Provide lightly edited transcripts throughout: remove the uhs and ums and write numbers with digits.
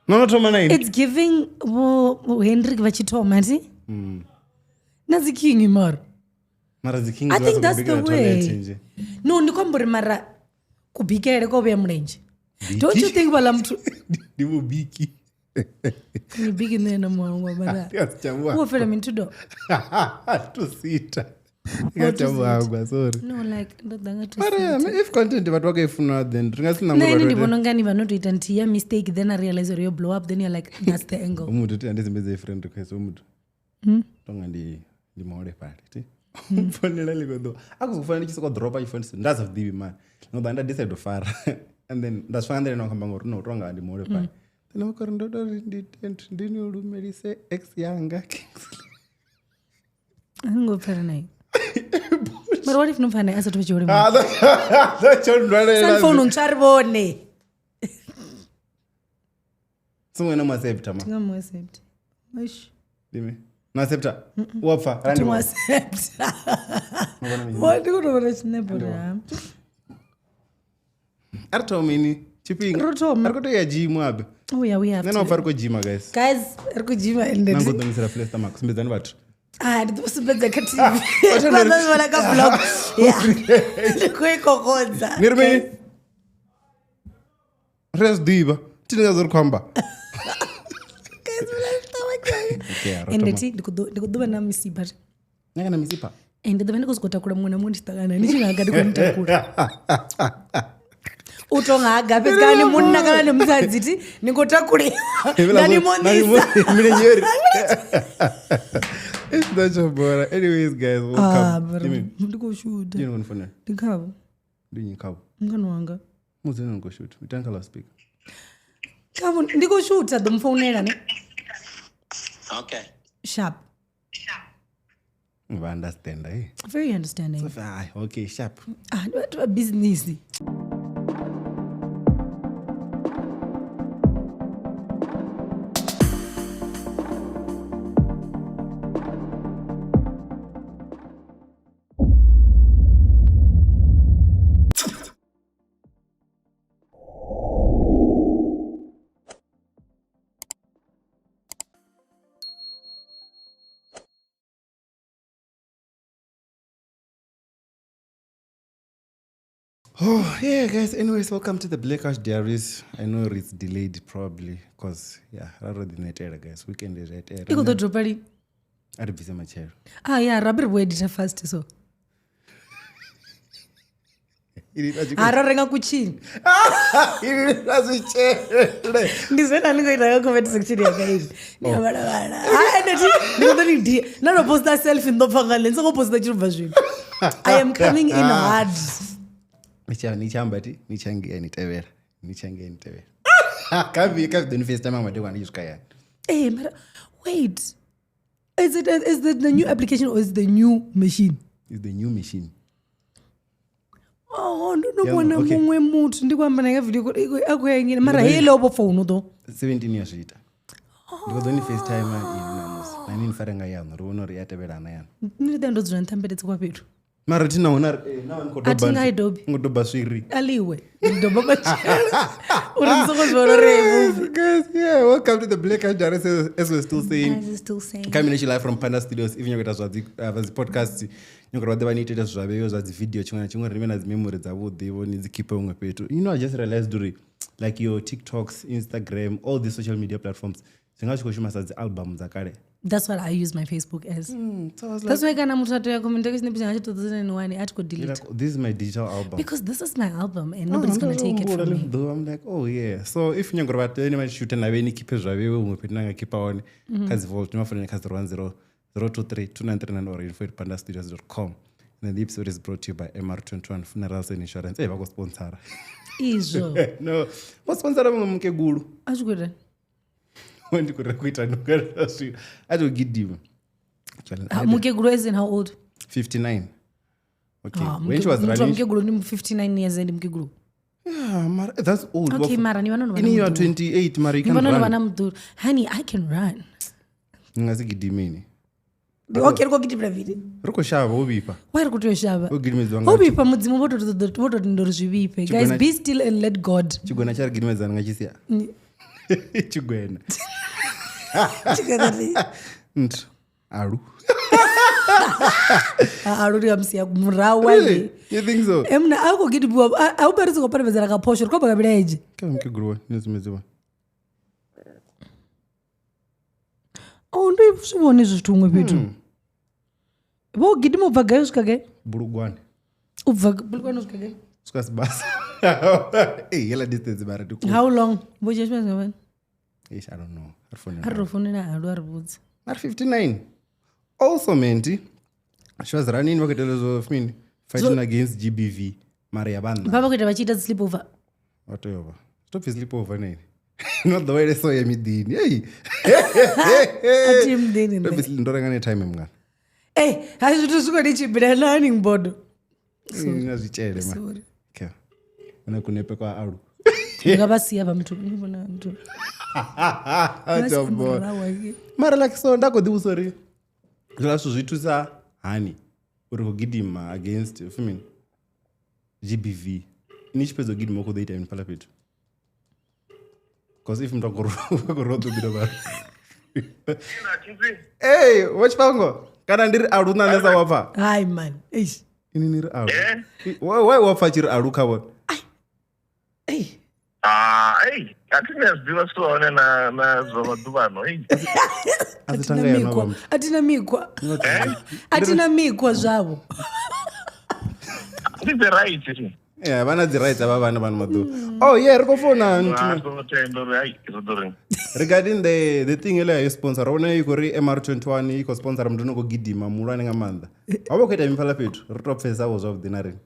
No, it's giving Hendrik vachitoma ti. Nazi king mara. Mara the king. I think that's the way. No, ndikombori mara kubikele ko vya mlenje. Don't you think bala mtu ndivo biki. Ni biki nena mwangu mara. Uofela mintudo. Tusita. Sorry. No, like if content but what if not then ngani vanotoita ntiya mistake then I realize you blow up then you're like that's the angle. Umuntu andizimeze friend request umuntu. Tonga ndi maore pale ti. Fonela ligodo. Akufanele chisoko drop iPhone ndaza kudibi man. Ngoba nda decide to far. And then that's why ndene nokhamba ngori no tonga ndi maore pale. Then ukori ndodo ndini ulumelise ex yanga Kingsley. Ngopera nayi. But what if no fana asa to chori? That's your cell phone uncharibone. Someone no accept ma. Ngam accept. Wish. Dime. No accept. Uapfa. No accept. What do you know about snapper? Arto mini chiping. Arko ya gym abe. Oh yeah, we have. Neno farko gym guys. Guys, arko gym and nango domisira flex stomach. Simbezani bathu. This was the TV. That's what I got vlog. Yeah. Kwe kokonza. Nirme. Res diva. Tinga zor kwamba. Guys, and the tea ndikuduba na misipa. Nanga na misipa. And the veniko skotakura mwana mundi takana. Nishinga ngadi kuntakura. Utonga agape kani munna kana nemuzadziti nikotakure. Nani mondisa. It's not so boring. Anyways, guys, welcome. Ndiko shoot. You know phone. Ndikabo. Ndikabo. Nganwanga. Muzena ngo shoot. Mitanka la speak. Kabo ndiko shoot at the phone ne. Okay. Sharp. You understand, eh? Very understanding. So, okay, sharp. What a business. Oh, yeah, guys. Anyways, welcome to the Black Couch Diaries. I know it's delayed probably because, yeah, rather than that era, guys. Weekend is right era. You go to Durban? I'd be my chair. Yeah, rubber way did first so. Ararenga kuchini. That's a chair. Ndizena ningoita comment section yakaini. Nabana. Ndoti no post that self in the phangale. So post that version. I am coming in hard. Nichambati, nichangia nitevera. Kavi the first time I'm doing use kaya. Hey, but wait. Is the new application or is the new machine? It's the new machine. Oh, no one mwe mutu ndikwamba na video akuyengine mara hele obo phone do 17 years later. Because the only first time in nani faranga yana runo riyatevera na yana. Ndida ndodzona ntambedetse kwa petu. Mara tina una ngodoba swiri aliwe ndoba bachela urimsoko remove. Guys, yeah, welcome to the Black Couch Diaries as we're still saying. Coming live from Panda Studios. Even you get as podcast you got the need to just as video chunga remember as memories about the one is keep on petu. You know, I just realized like your TikToks, Instagram, all the social media platforms. As albums zakare. That's what I use my Facebook as. So that's why kana mutatu ya communication episode 2001 I had to delete. Like, this is my digital album. Because this is my album and nobody's going to take it from me. I'm like, oh yeah. So if you go back to shoot and I keep it right, we will put na keep on kazi vault my phone kazi 10023939 or info at pandastudios.com. And the episode is brought to you by MR21 Funerals and Insurance. Hey, wako sponsor. Izo. No. What sponsor mke guru? Ajugura. When you could requita no girl. I don't give you. Mke guru is in how old? 59. Okay. When she was running. Mke guru 59 years and mke guru. Yeah, that's old. Okay, Mara, you want to in your 28, Mara, you can run. Honey, I can run. Ngazigidimini. Okay, go get it. Roko shava obipa. Why go to shava? Ogidimezwanga. Obipa mudzimu voto ndorozvivipe. Guys, be still and let God. Chigona chari gidimezana ngachisia. Chigwena. Aru. Aru riamsia murawa. You think so? Emna ako gidi bua au parisi ko parvezera ka posho ko bagabira eje. Kama mkigruwa nizimezwa. Oh ndo swibone zvitumwe bitu. Bo gidi mo bagayo skage? Bulugwane. Bulugwane skage? Skasibasa. Hey, yela distance bara duku. How long? Bo just when? I don't know. Arfone na alu arbudzi. At 59. Also menti. She was running wakatelezo of me fighting against GBV. Maria Banda. Baba kuita vachita sleepover. Whatever. Stop sleepover nini. Not the way they saw me dini. Hey. Ati mdini. Ndorengane time mngana. Hey, hazi tusuko nichibira learning board. Ngazvichele man. Sorry. Okay. Una kunepe kwa aru. Ngabasiya bamtu ngibona mtu. Mara like so ndakodi usori. Zvilaso zvitusa hani. Uri kugidima against female GBV. Nichipezo gidima kudaita in Phalaphala. Because if I'm talking about the hey, watch pango. Kana ndiri aruna nesa Uapfa. Hi man. Eish. Ini ndiri aru. Why Uapfa chiri aru kabo? Hey. Hey, I think there's been so on na Durban, hey. Atina mikwa zvavo. This is right. Yeah, vana the rights ava vana Mudau. Oh yeah, riko phone regarding the thing ele sponsor rona ikori MR21 iko sponsor mndu noko gidima mulwane ngamanda. Abo kuita Phalaphala rotopfesa was of dinari.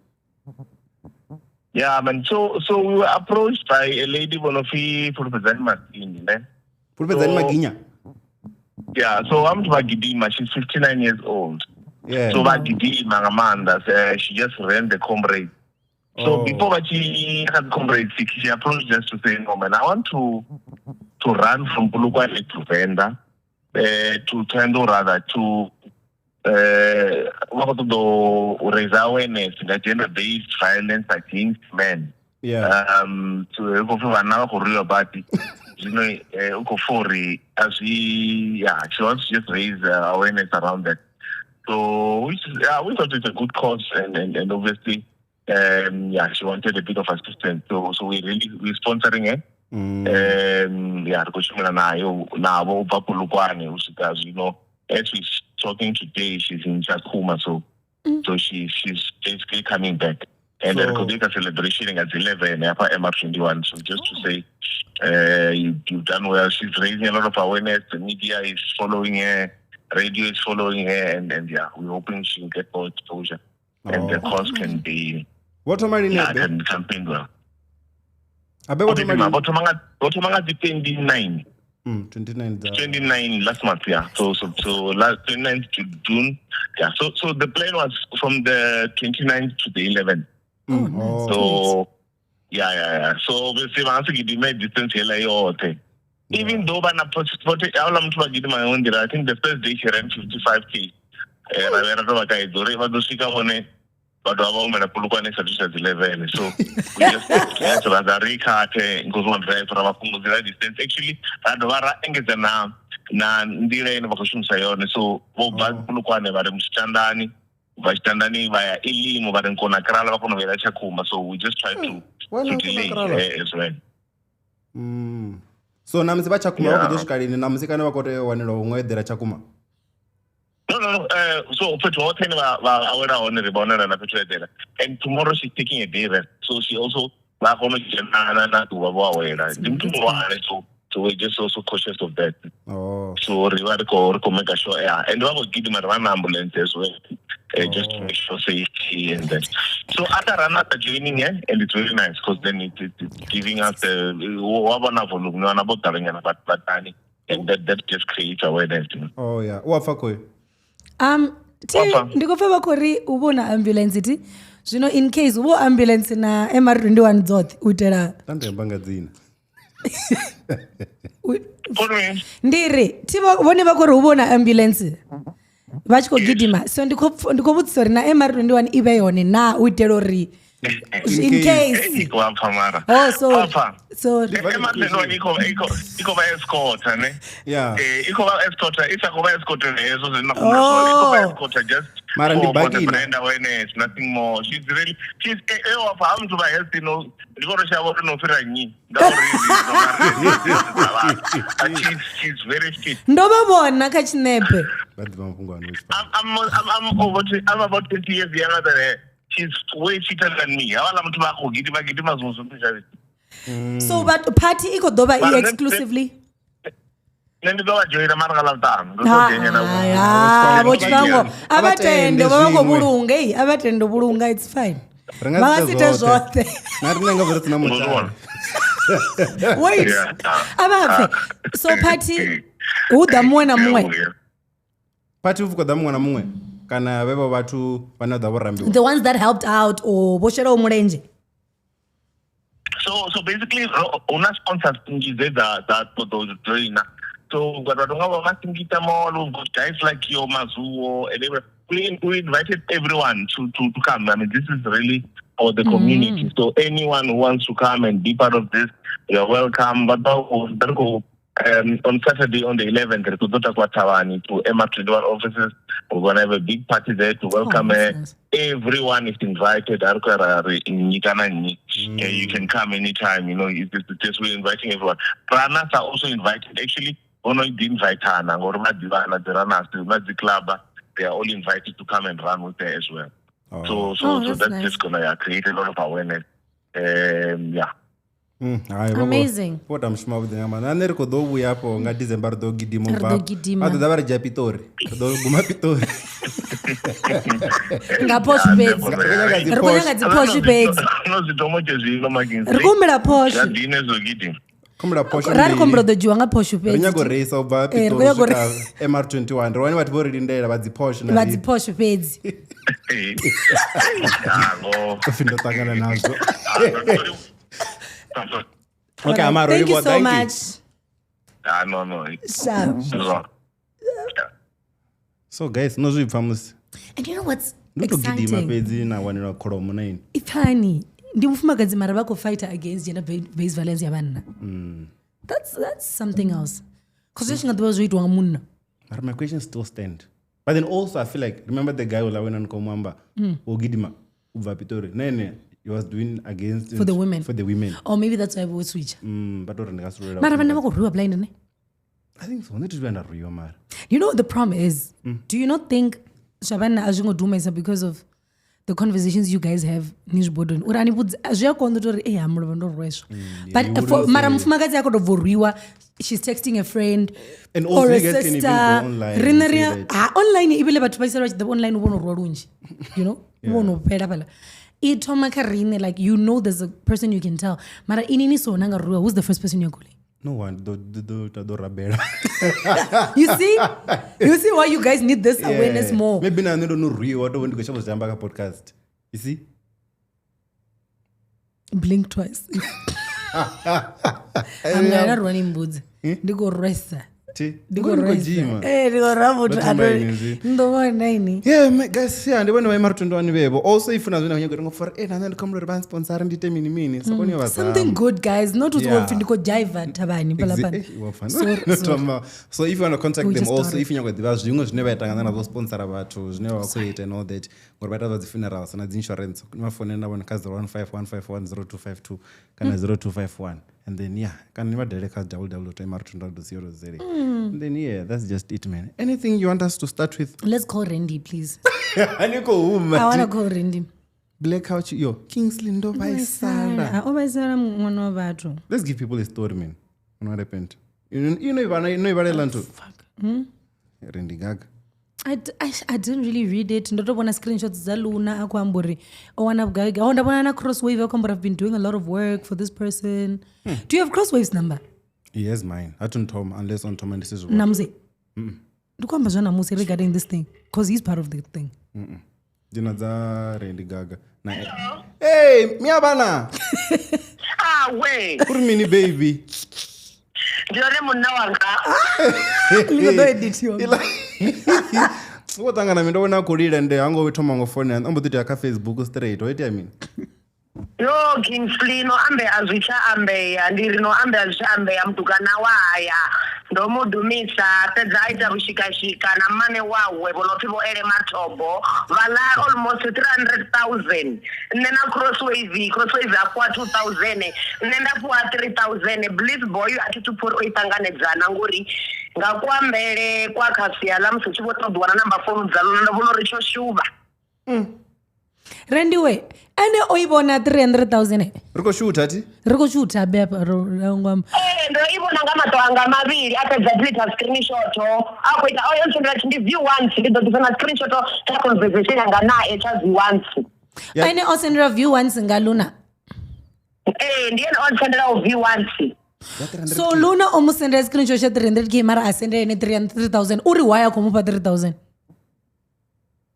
Yeah, man. So we were approached by a lady bonofi Fulufhedzani Masindi, ne? Fulufhedzani Maginya. Yeah, so I'm to Gidima. She's 59 years old. Yeah. So Gidima Amanda, she just ran the comrade. So before she had comrade, she approached us to say, "No, man, I want to run from Bulugwane to Venda, to Tendo rather to." Raise awareness in gender-based violence against men. Yeah. So now for real about it. You know, as she wants to just raise awareness around that. So we thought it's a good cause, and obviously, she wanted a bit of assistance. So we're sponsoring it. You know, as we talking today, she's in Jakuma, so she's basically coming back. And the Kodeka celebration at 11 after MR21. So just to say, you've done well. She's raising a lot of awareness. The media is following her, radio is following her, and we're hoping she'll get more exposure. And the cause can be what am I in can become well. What am I 29. 29 last month, yeah. So last 29th to June, yeah. So the plan was from the 29th to the 11th. So yeah. So obviously, once you made distance, even though I think the first day she ran 55K. But our woman at Bulugwane at 11. So we just had to recart and go on drive for our distance. Actually, I don't know na ndira ina vakushum sayone. So Bulugwane Standani via elimu kona krala vakono vela chakuma. So we just try to delay as well. So namisiba chakuma wakudoshikali ni namisikana wakote wanilo ungwedera chakuma. No. So for and tomorrow she's taking a day rest. So she also so we're just also cautious of that. So reward make sure, yeah. And we will give them an ambulance as well, just to make sure safety and that. So after another joining, and it's very nice because then it's giving us and that just creates awareness. Oh yeah. Uapfa ndikofeva kuri ubona ambulance iti zvino in case ubo ambulance na MR21 dzote utera tandembanga dzina ndiri tivo vone vakuri ubona ambulance vachiko gidima so ndikovutsori na MR21 ive yone na utero ri In case. Uapfa mara. Oh, sorry. Uapfa. Sorry. MR21 iko ba escort ne. Yeah. Iko ba escort, isa ba escort lezo zina Oh. iko ba escort just Mara for the ndibakile. brand awareness, nothing more. She's Uapfa am to ba health no. Ndikoro shabo no fira nyi. She's very fit. Ndobabona kha chinepe. I'm about 20 years younger than her. She's way fitter than me. Awala mtu bako gidi mazungumzo. So but party iko doba exclusively. Nendi doba joira mara kalaftan. Bochibango. Abatende bako bulunga, abatende bulunga, it's fine. Bangasite zote. Narinanga vurutse namutsana. Wait. Abafe. So party udamwe na mwe. Party uvuko damwe na mwe. Kana bebo watu vanodha vorambiwa. The ones that helped out or boshera umurenje. So basically una sponsors ngize that for those trainer. So badonga bamasingita mall, guys like your Mazuo and we invited everyone to come. I mean, this is really for the community. So anyone who wants to come and be part of this, you're welcome. But on Saturday, on the 11th, to MR21 offices, we're going to have a big party there to welcome nice. Everyone is invited. You can come anytime. You know, it's just we're inviting everyone. Runners are also invited. Actually, Ono didn't invite Hana or Madivana, the runners, the club. They are all invited to come and run with there as well. So that's nice. Just gonna create a lot of awareness. Yeah. Amazing. What I'm smart with them. And then do we have on December do gidimo ba. Ado dabar japitori. Do guma pitori. Nga posh beds. Rikonya nga posh beds. No zitomo jezi no maginzi. Rikumira posh. Ya dine zo gidi. Kumra posh. Rari kombro do juanga posh beds. Rinya go race oba pitori. MR21. Rwani wati bori dindera badzi posh na. Badzi posh beds. Findo tangana nazo. Okay, Amaro, thank you so much. No. So guys, no zwi famous. And you know what's exciting? exciting? Ifani, ndimufumakazi mara bako fighter against gender based violence yabanna. That's something else. Because you know was read one. But my question still stand. But then also I feel like remember the guy who went on Komamba, Ogidima, Uvapitori. Nene. He was doing against for the women. For the women. Or maybe that's why we would switch. But I think so. You know the problem is, do you not think Shabana Ajungo do myself because of the conversations you guys have? But for Maram Fumagazi she's texting a friend and also or a sister. Online, online, you know, like you know there's a person you can tell. Mara inini so nanga rua. Who's the first person you're calling? No one. You see why you guys need this awareness more. Maybe I don't know Rio. I don't want to go to the podcast. You see? Blink twice. I'm not running boots. They go rest. Yeah, guys, yeah, and when MR21 also if you for and come to sponsor and determine something good, guys, not to jive so if you want to contact them also if you never sponsor about never create and all that or better the funerals and insurance phone number 15151510252 kana 0251 and then can never direct us www.mr21.0. And then that's just it, man. Anything you want us to start with? Let's call Rendie, please. I want to call Rendie. Black Couch, Kingsley, let's give people a story, man. What happened? You know about fuck. Rendie Gaga. I didn't really read it. Not want screenshots Zaluna Akwambori. Oh, one up guy. Oh, na Crosswave. I've been doing a lot of work for this person. Do you have Crosswave's number? He has mine. I don't Tom unless on Tom and this is what. Namze. Do Kwambajana Musi regarding this thing because he's part of the thing. Dinaza Rendie Gaga. Hey, Miabana. Wait. Put me baby. Your name Unawanga. Look at edit you. What I'm going to read and I'm going to phone and I'm going to Facebook straight. What do you mean? Yo Kingsley no ambe azwicha ambe andiri no ambe azwicha ambe amtukana waya ndo mudumisa tedza aita rushikashika na mane wawe bonotivo Eleh Mathobo vala almost 300,000 nena crosswave akwa 2,000 nenda kwa 3,000 bliss boy atituporo itanganedzana ngori ngakwambele kwa khasiala msuchivo todwana namba phone dzalo ndavona richo shuva Rendie we ane oibona 300,000 riko shoota ati riko shoota bepa ngam ndo ibona ngamatwanga mavili atedza delete screenshot akoita oyonsondera ndi view once ndido difana screenshot ta conversation yanga naye chazi once ane osendera view once ngaluna ndiye osendera view once so Luna omusendera screenshot ya 300k mara asendera ne 300,000 uri waya kumupa 3,000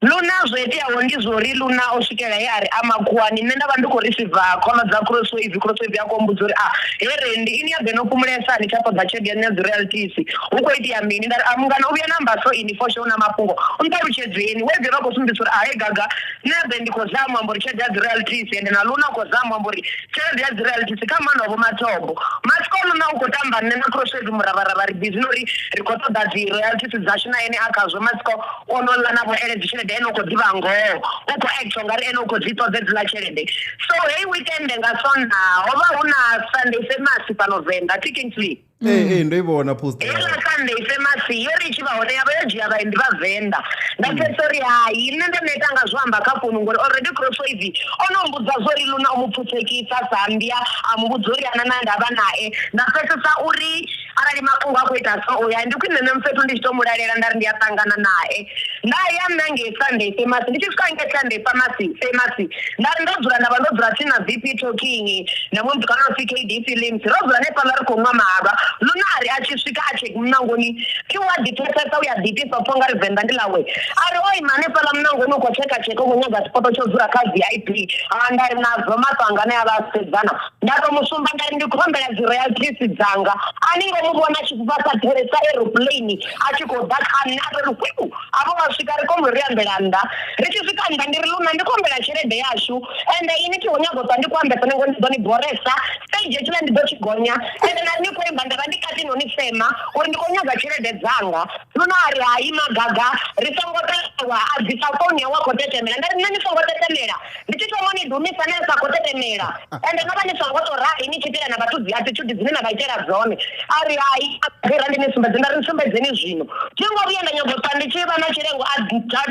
Luna zveti yawo ndizvori Luna osvikela yari amakuwani nenda vandiko receive kona dza crosswave yako mbudzori Rendie ini yabe nopumulesa ni chapo dza chedi ya royalties ukoiti ya mini ndari amungana uya number so ini for shona mapungo umtaru chedzeni webe vako sumbitsori Eleh Gaga nebe ndiko zamu ambori chedi ya royalties ende na Luna ko zamu ambori chedi ya royalties kama novo Mathobo masikolo na ukotamba nena crosswave muravarava ribizinori rikoto da royalties zashina ene akazwe masiko onola navo ele eno kodivango uko action ngari eno kodito zedzila chelede so hey weekend ngasonda oba una Sunday famous pano Venda Kingsley ndoibona post ela Sunday famous yori chiva yaba yajia vaindi vaVenda ndapesori hayi nende netanga zvamba kapunu ngori already crosswave onombudza zori Luna omupfutekisa Zambia amubudzori anananda abanae ndapesesa uri arali makungu akuita so uya ndikwinene mfetu ndichitomurarira ndari ndiyatangana naye ndayamnange Sunday famous ndichisvika Sunday famous ndari ndodzura ndavandoddzura tina VP talking namwe mtukana CKD films rodzura nepalari kumwa mahava Luna ari achisvika acheki mnangoni kiwa ditesa uya ditisa ponga Venda ndilawe ari oi mane pala mnangoni ukocheka kunyaga sipoto chodzura ka VIP andari nazo matangana yavasedzana ndatomusumba ndari ndikurombera royalties dzanga aningo mubona chikubasa teresa aeroplane achikodaka anaro rukwiku avo vasvika rikomuriambelanda richisvika ndandiri Luna ndikombera chelede yashu ende ini chionyagota ndikwambesa nengo ndizoniboresa stage yechila ndidochigonya ende nandikoimba ndava ndikati nonifema uri ndikonyaga chelede dzanga Luna ari hayi magaga risangotawa adzisa foni yawakotetemera ndari nanisangotetemera ndichitomoniidhumisa nesakotetemera ende novanisongotora ini chitira navatudzi attitude dzine navaitera dzone ari hayi randinesumbedze ndari nisumbedzeni zvino chingoriya ndanyagota ndichiva nachirengo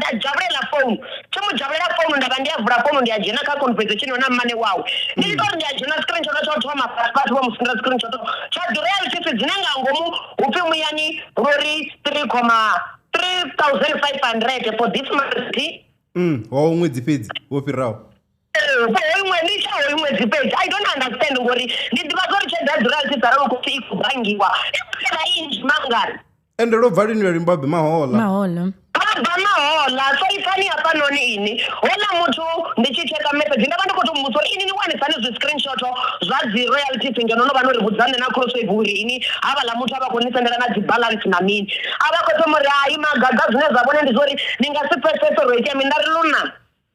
adjavurela foni chimujavurela foni ndava ndiyavhura foni ndiyajena kaconversation yona mumane wawo ndichitori ndiyajena screenshot chotova mapasipati vomusindira screenshot chadhurayalitisi dzinenge angomu upi muyani rori 3,500 for this month wawo mwedzi pedzi wopirirawo imwe dzipedzi I don't understand ngori ndidivazori chedhadhurayalitisi ararokuti ikubhangiwa ikutera inji mangari ende robva rinwe rimbabve mahola mahola so ifani apanoni ini ona mutu ndichicheka message ndava ndikuti musori ini niwanisani zviscreenshot zvadziroyalties ngenono vanoribudzane naCrosswave uri ini avala mutu avakonisendera nadzibalance namini avakotomori hayi magaga zvine zvavone ndizori ndingasipesesoroiti yami ndari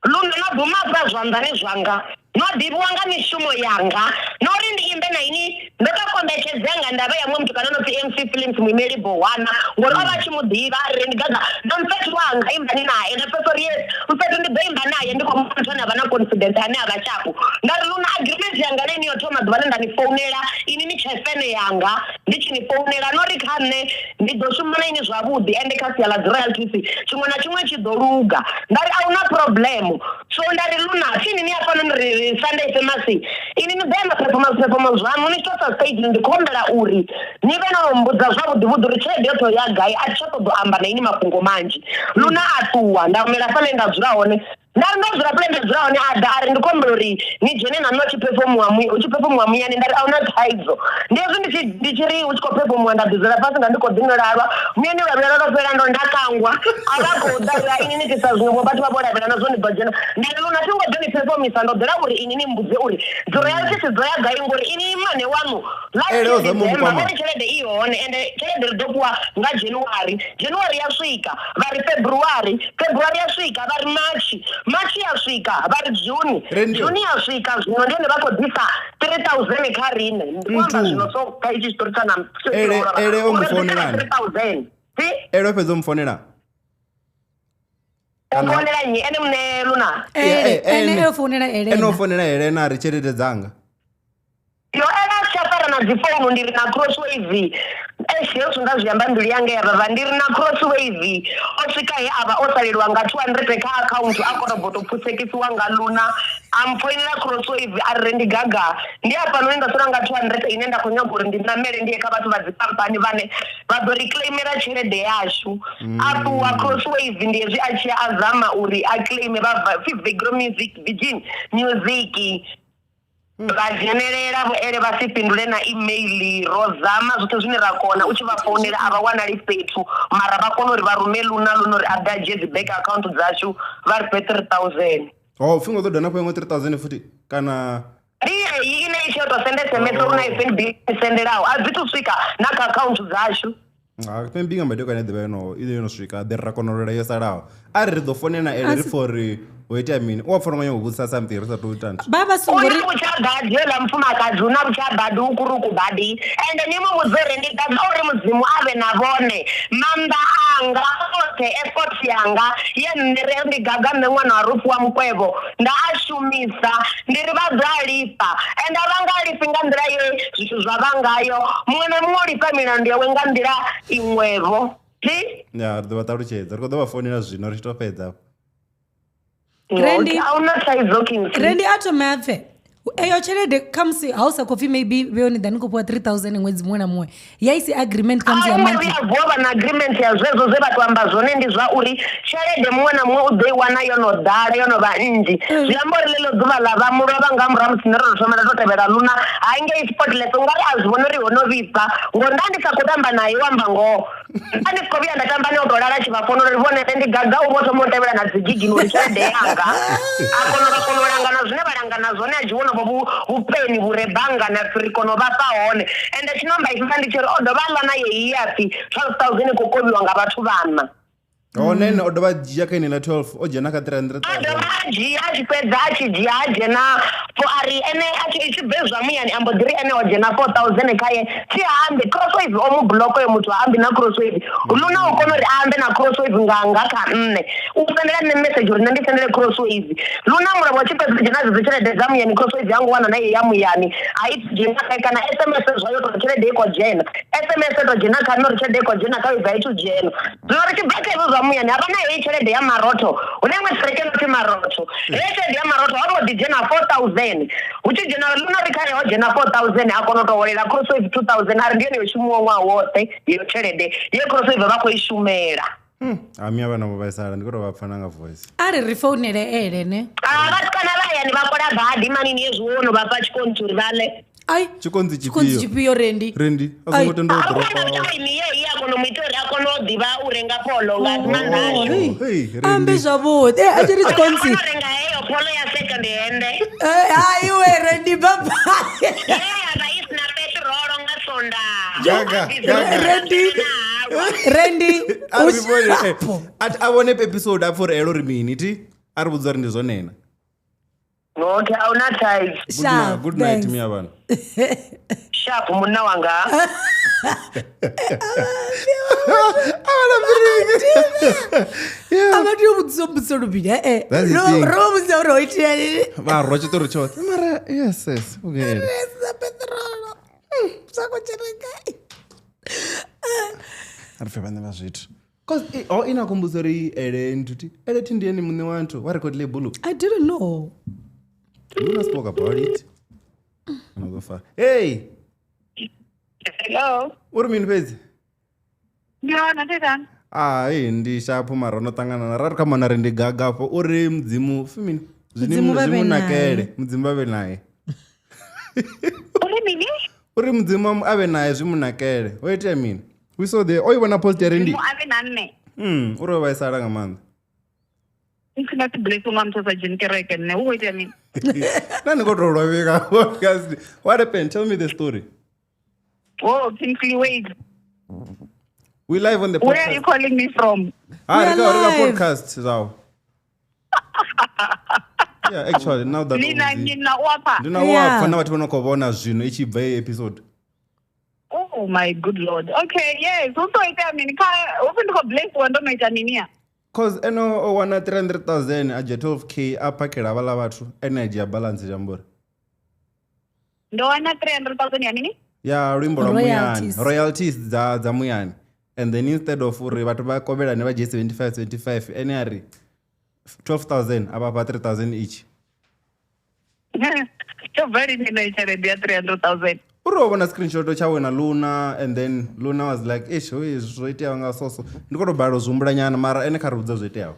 Luna nabhumapra zvanga nezvanga nodhibwanga mishumo yanga nori ndiimbe naini ndokakombechedzanga ndava yamwe mtu kananoti MC Films mwimeri Bowana ngori avachimudhiva Rendie Gaga nomfetu wanga imbani naye ndapesori yes mfetu ndibeimba naye ndikomutona vana confidence ane avachapo ndari Luna agreement yanga neni yotoma dzivane ndanifonera ini nichefene yanga ndichinifonera nori kane ndidoshumana ini zvavudi ende kasiyala royalties chimwe nachimwe chidoruga ndari auna problem so ndari Luna chini ni afanonri Sunday famous ini nibema performance zvanu nichotsa stage ndikombera uri nive nombudza zvavudhivudhu richede yoto yagai achichatodoamba naini mafungo manji Luna atuwa ndamera fane ndadzuraone ndari ndadzura pale ndadzuraone adari ndikombera uri nijene nano uchiperformwa muyani ndari auna taidzo ndezvi ndichiri uchikoperformwa ndadzira pasi ngandikodhinorarwa muyani vaverarapera ndo ndakangwa avakodarira ini nitisazvingo bati vaboravera nazvo ndibhajena ndari Luna tingodhoni performisa ndodhera uri ini nimbudze uri royalties dzoyagai ngori ini mane wanu laivane chelede ione ende chelede ridopuwa ngajanuary yasvika vari february yasvika vari Machi yasvika vari Juni yasvika zvino ndine vakodhisa 3000 karine ndikwamba zvino so kaiti chitoritsana ele omufonera 3000 ele pedza omufonera ufonera nyi ene mune Luna ene ofonera Elena ari cheretedzanga yo ena chapara na dzifonu ndiri na crosswave eshezo ndazviyamba mbiri yange yabva ndiri na crosswave osvika he ava osalirwa nga 200 ka account akorobotoputsekisiwa nga Luna amfoinira crosswave ari Rendie Gaga ndiapa noenda sora nga 200 inenda kunyagori ndina mere ndiye kavatu vadzikampani vane vadoreclaimera chelede yashu apo wa crosswave ndiyezvi achia azama uri aclaime vabva Vigro Music Virgin Music vajenerera ere vasipindule na email rozama zvote zvine rakona uchivafonera avawanari petu mara vakona uri varume Luna uri adajezi bank account dzacho vari pe 3000 fungo todana po 3000 futi kana iye ine ichotosendese meso Luna FNB senderawo adzitusvika naka account dzacho pembinga madoko ane deva ino inosvika the rakonorera yosalawo ari ridofonena ere for wait a minute wafona manya kubusa something risati utanda baba sunguri uchabhadhi yela mfumakadzi una uchabhadhi ukuru kubhadhi ende nimo muzerende ori mudzimu ave navone mamba anga ote effort yanga Rendie Gaga nemwana warufu wa mukwevo ndaashumisa ndiri vadzalipa ende avangalipi ngandira ye zvitu zvavangayo mumwe nemumwe ulipa milandu yawe ngandira imwevo ya ridovataruchedza rikodovafonera zvino richitopedza Rendie atomapfe eyo chelede kamsi hausa kofi maybe veoni danikopoa 3000 mwedzi mumwe na mumwe yaisi agreement kamsi ya monthly avova na agreement ya zvezo zevatwamba zvone ndi zvauri chelede mumwe na mumwe udoiwana yonodhara yonova nji zviyambori lelo dzuva lava murova ngamura musinero zvomera totevera Luna hainge isportless ungari azvionori honovisa ngori ndandisakutamba naye wamba ngo andisikoviya ndatamba neodorara chivafonoro rivone Rendie Gaga uvotomotevera na dzigigi nori chelede yanga akonorangana zvine varangana zvone ajiona upeni burebanga na firikono vapaone ende chinomba isisa ndichero odovala naye iyapi 12000 kukoviwa nga vatu vana onene odova jia kainena 12 ojena ka 300,000 odova jia achipedza achijia ajena po ari ene achibvezwa muyani ambodiri ene ojena 4000 kaye tihambe crosswave omubloko yemutu ahambi na crosswave Luna ukonori ahambe na crosswave nganga ka nne usendera ne message uri ndisendere crosswave Luna murabo chipedza jena zichelede zamuyani crosswave yangu wana naye yamuyani aitjena kana SMS zvayo to chelede iko jena SMS to jena kana chelede iko jena kayo zaitu jena zori chibeke muyani apana chelede ya maroto unemwe trekeno ti maroto chelede ya maroto abodijena 4000 uchijena Luna rikare ojena 4000 akonotoworera crosswave 2000 ari ndiyo yoshumuwa wote iyo chelede ye crosswave vakoishumera ami avana vovaisala ndikotovapfananga voice ari rifonere ere vatikana vayani vakora bhadhi manini yezviono vapa chikonturi vale ai chikonzi chipiyo Rendie asingotendodropaimiye akonomuitori akonodiva urenga polo ngasimandasho ambe zvavode achiri chikonzi urenga heyo polo ya second hand aiwe Rendie baba vaisina petrolo ngasonda Rendie ati avone episode apfura ero rimini ti ari vudza ri ndizvonena okay auna time good night miya vanhu sharp munna wanga avatiyo mudziso rubhini romuzaurauitirani varwa chitori chose mara yes ugere sakucherekai arife vane vazvitu inakombudzo ri ere ntuti ere tindieni mune wantu warecord label I didn't know Luna spoke about it anozofa hey hello uri mini pedzi ndiona ndedani ndishapo mara unotangana na rari kamana Rendie Gaga po uri mudzimu fimini zvimunakele mudzimu vave naye uri mini uri mudzimu ave naye zvimunakele wait a minute we saw the oivona post ya Rendie ave nanne uri vaisala ngamanda infinite blessing wamthatha jeni kereke ne wait a minute nandikotorwavika podcast what happened tell me the story Kingsley wait we live on the podcast where are you calling me from rika podcast zao Yeah, actually, now that Nina Uapfa. Ndina Uapfa na watu wanokobona zvino ichibva episode. Oh my good lord. Okay, yes. Utoita nini? Ufunduko bless wandonoita nini? Cause eno wana 300,000 aje 12k apakela vala vatu energy balance jambora. Ndo wana 300,000 ya nini? Yeah, rimbo la muyani. Royalties za muyani. And then instead of uri vatu vakobela ne vaje 75 any 12,000 ababa 3,000 each. So very nice idea 300,000. Uro wana screenshot chawe na Luna and then Luna was like, "Ish, who is zoitea nga soso." Ndikoto baro zumbula nyana mara ene karudza zoitea.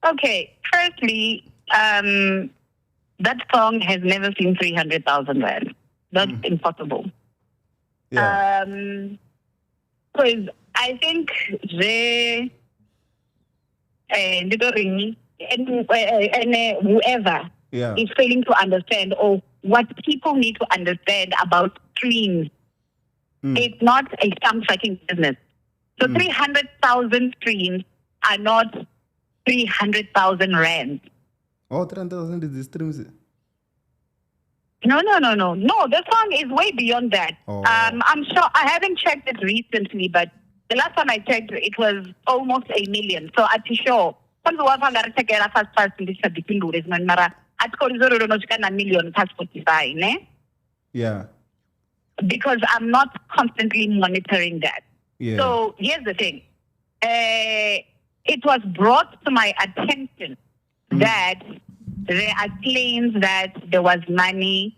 Okay, firstly, that song has never seen 300,000 rand. That's impossible. Yeah. Because I think they and whoever is failing to understand or what people need to understand about streams. It's not a some fucking business. So 300,000 streams are not 300,000 rand. Oh, 300,000 is the streams. No. The song is way beyond that. Oh. I'm sure I haven't checked it recently, but the last time I checked, it was almost 1 million. So I'm sure. Yeah. Because I'm not constantly monitoring that. Yeah. So here's the thing. It was brought to my attention that there are claims that there was money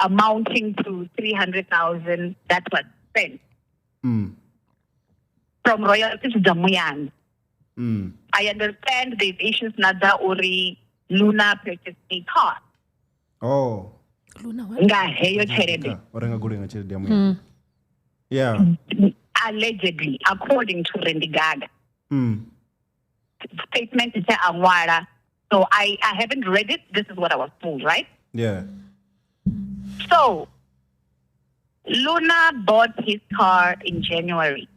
amounting to 300,000 that was spent from royalties to Jamuyang. I understand there's issues Nada Uri Luna purchased a car. Oh. Luna what? Yeah. Allegedly, according to Rendie Gaga. Statement is Awara. So I haven't read it. This is what I was told, right? Yeah. So Luna bought his car in January.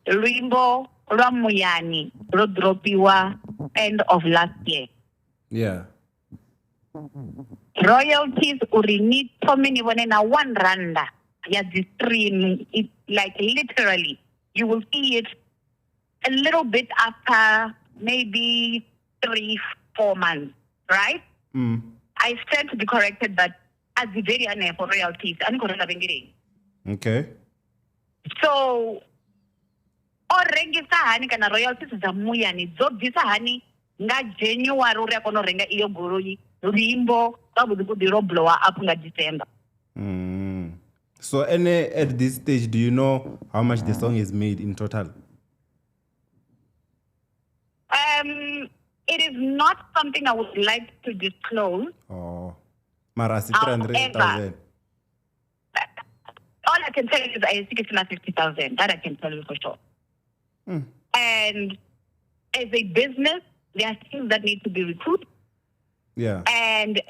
Rimbo Ramuyani Rodropiwa end of last year. Yeah. Royalties urinit so many when in a 1 randa. Yeah, the stream, it like literally you will see it a little bit after maybe 3-4 months, right? I stand to be corrected, but as the very name for royalties, okay. So orengi sahani kana royalties za muyani zobisa hani nga January uri akono renga iyo goroyi rimbo babudu blower up nga December. So at this stage, do you know how much the song is made in total? It is not something I would like to disclose. Oh, Marasi 300,000. All I can tell you is I think it's not 50,000. That I can tell you for sure. And as a business, there are things that need to be recruited. Yeah. And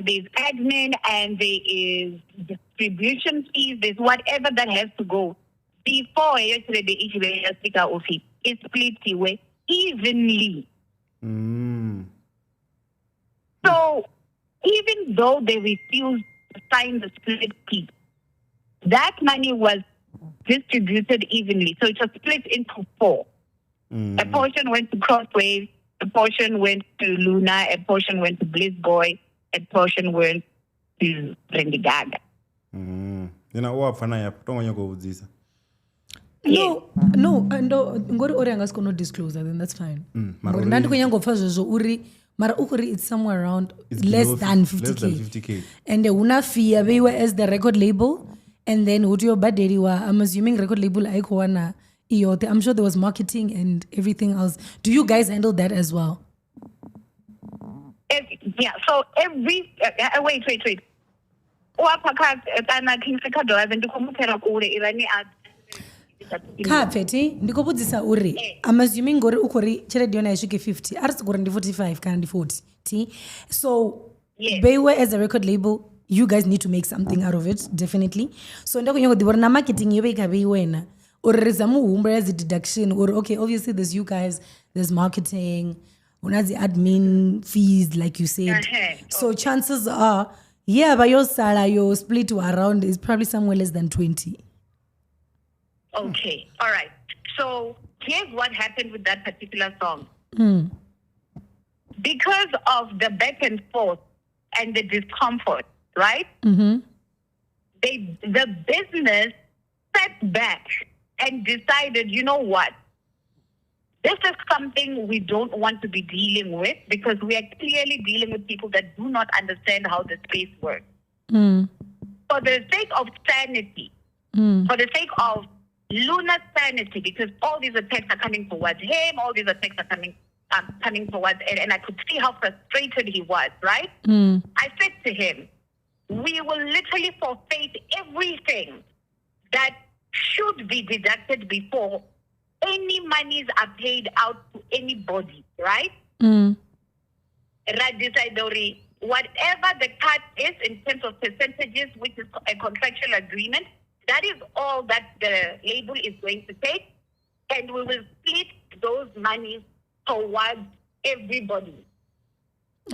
there's admin, and there is distribution fees. There's whatever that has to go before it's split evenly. So even though they refused to sign the split fee, that money was distributed evenly. So it was split into 4. A portion went to Crossways, a portion went to Luna, a portion went to Bliss Boy, a portion went to Rendie Gaga. Uapfa na yapo tongonya kuudzisa. No, ngori ori anga sikono disclose, then that's fine. Ngori ndandi kunyangopfa zvezvo uri mara ukuri it's somewhere around less than 50k. And una fee abeiwa as the record label, and then uti yobhadheriwa. I'm assuming record label aikuwana iyote. I'm sure there was marketing and everything else. Do you guys handle that as well? Yeah, so every wait. Uapfa kana Kingsley kadwa ndikomutera kule irani Kapeti ndikobudzisa uri I'm assuming ngori ukori cheledi yona yasvike 50 arisi kuri ndi 45 kana ndi 40 t so Bayway as a record label you guys need to make something out of it definitely so ndakunyanga kuti na marketing yobe ikabe iwena or as a deduction, or okay, obviously there's you guys, there's marketing, the admin fees, like you said. So chances are, but your salary, your split to around is probably somewhere less than 20. Okay, all right. So here's what happened with that particular song. Because of the back and forth and the discomfort, right? Mm-hmm. The business sat back and decided, you know what? This is something we don't want to be dealing with because we are clearly dealing with people that do not understand how the space works. For the sake of sanity, for the sake of Luna's sanity, because all these attacks are coming towards him, all these attacks are coming towards, and I could see how frustrated he was, right? I said to him, we will literally forfeit everything that should be deducted before any monies are paid out to anybody, right? Whatever the cut is in terms of percentages, which is a contractual agreement, that is all that the label is going to take, and we will split those monies towards everybody.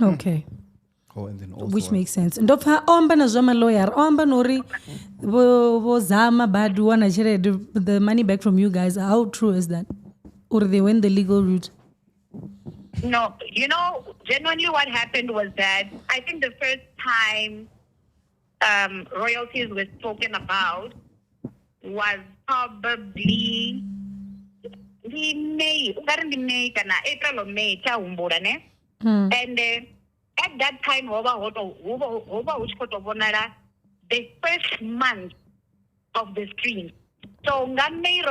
Okay. And then also which makes sense. And omba na zama lawyer, omba nori zama badu wana the money back from you guys. How true is that? Or they went the legal route? No, genuinely what happened was that I think the first time royalties were spoken about was probably April or May, and at that time, the first month of the stream. So, not even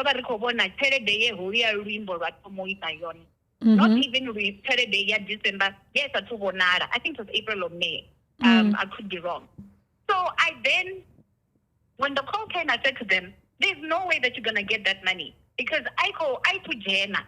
December. Yes, I think it was April or May. I could be wrong. So I then, when the call came, I said to them, there's no way that you're going to get that money. Because I to Jena.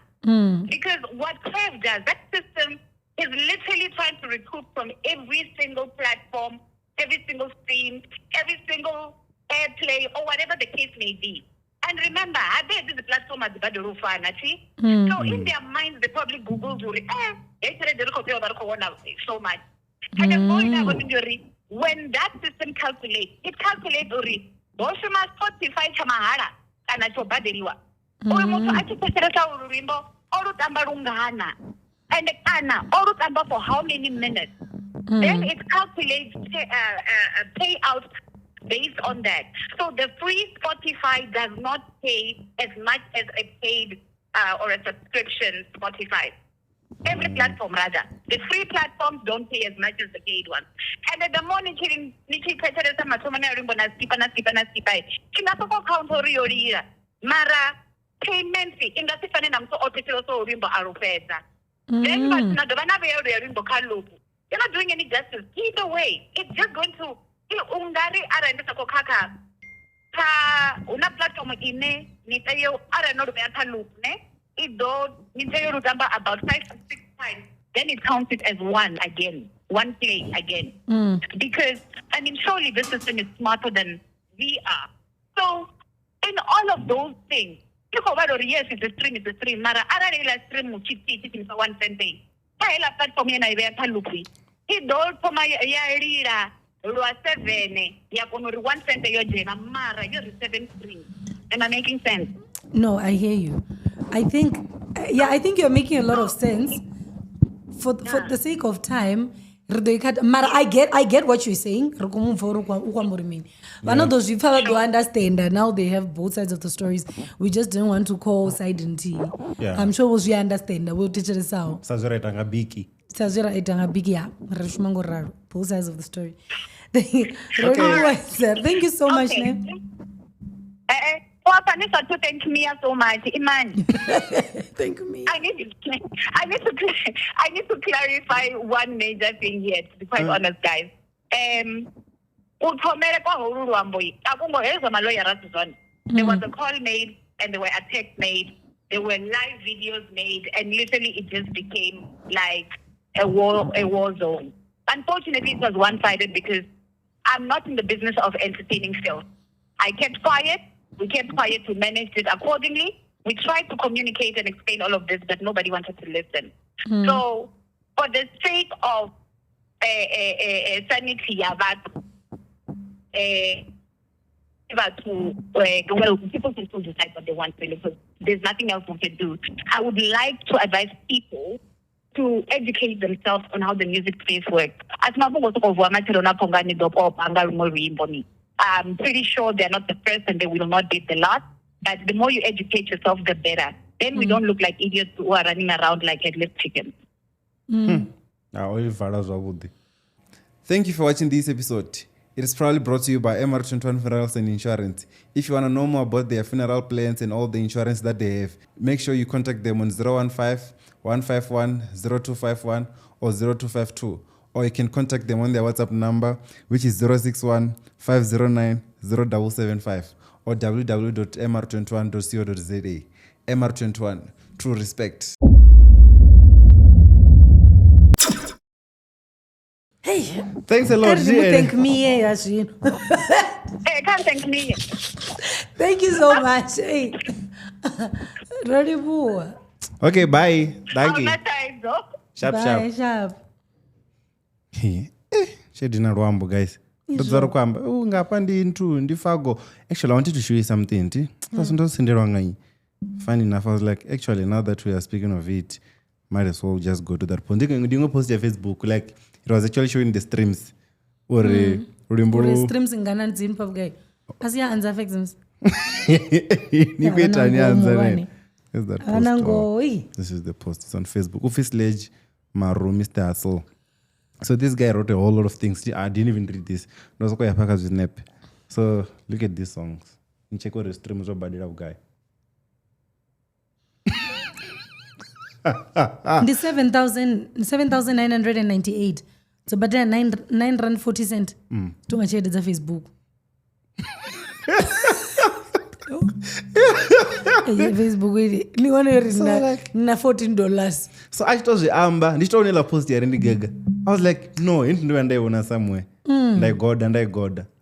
Because what Curve does, that system is literally trying to recoup from every single platform, every single stream, every single airplay, or whatever the case may be. And remember, I bet this platform at the Badurufan, so in their minds, they probably Google so much. And then when that system calculates, it calculates Boshima 45 Chamahara and I told Badiriwa. And for how many minutes? Then it calculates payout based on that. So the free Spotify does not pay as much as a paid or a subscription Spotify. Every platform rather. The free platforms don't pay as much as the paid ones. And at the morning, Mara payments in the Sifan and so also Rimbo Arupeza. Then you're not doing any justice. Either way, it's just going to Ungari Arandakaka. Una platform in Nitayo Aranobata Lupne. It do Nitayo Rugamba about 5 to 6 times. Then it counts it as one play again. Because surely this system is smarter than we are. So in all of those things, yes, it's a stream. Mara, I stream muchiti for 1 cent. I platform and I wear Palupi. He don't for my Yarira, Rua 7, Yakonori 1 cent a year, Mara, you're 7 stream. Am I making sense? No, I hear you. I think you're making a lot of sense. For the sake of time, Mara, I get what you're saying. One of those people do understand that now they have both sides of the stories. We just didn't want to call side and tea. Yeah. I'm sure we understand that. We'll teach it out. Sazora itangabiki. Both sides of the story. Thank you so much, Name. To thank me so much, Iman. Thank me. I need to clarify one major thing here, to be quite honest, guys. There was a call made and there were attacks made. There were live videos made, and literally it just became like a war zone. Unfortunately, it was one-sided because I'm not in the business of entertaining filth. I kept quiet. We kept quiet. We managed it accordingly. We tried to communicate and explain all of this, but nobody wanted to listen. So, for the sake of sanity, people can still decide what they want really, because there's nothing else we can do. I would like to advise people to educate themselves on how the music space works. I'm pretty sure they're not the first and they will not be the last. But the more you educate yourself, the better. Then we don't look like idiots who are running around like headless chickens. Thank you for watching this episode. It is proudly brought to you by MR21 Funerals and Insurance. If you want to know more about their funeral plans and all the insurance that they have, make sure you contact them on 015-151-0251 or 0252. Or you can contact them on their WhatsApp number, which is 061-509-0775 or www.mr21.co.za. MR21, true respect. Hey, thanks a lot. Thank me, Hey, can't thank me. Thank you so much. Hey, okay, bye. Thank you. Sharp. Shedina Rwambo, guys. Actually, I wanted to show you something. Funny enough, I was like, actually, now that we are speaking of it, might as well just go to that point. You post your Facebook, like, it was actually showing the streams. Or streams in Ghana and Zimbabwe guy. As ya answer exams. Is that post? This is the post. It's on Facebook. Ufisledge Maru Mr. Hassel. So this guy wrote a whole lot of things. I didn't even read this. So look at these songs. And check what the streams are bad guy. The 7,998. So but then 9 rand 40 cent. Too much head is a Facebook. Facebook ni one na $14. So I told you Amber, this only la post here Rendie Gaga. I was like, no, into and I wanna somewhere. And I got.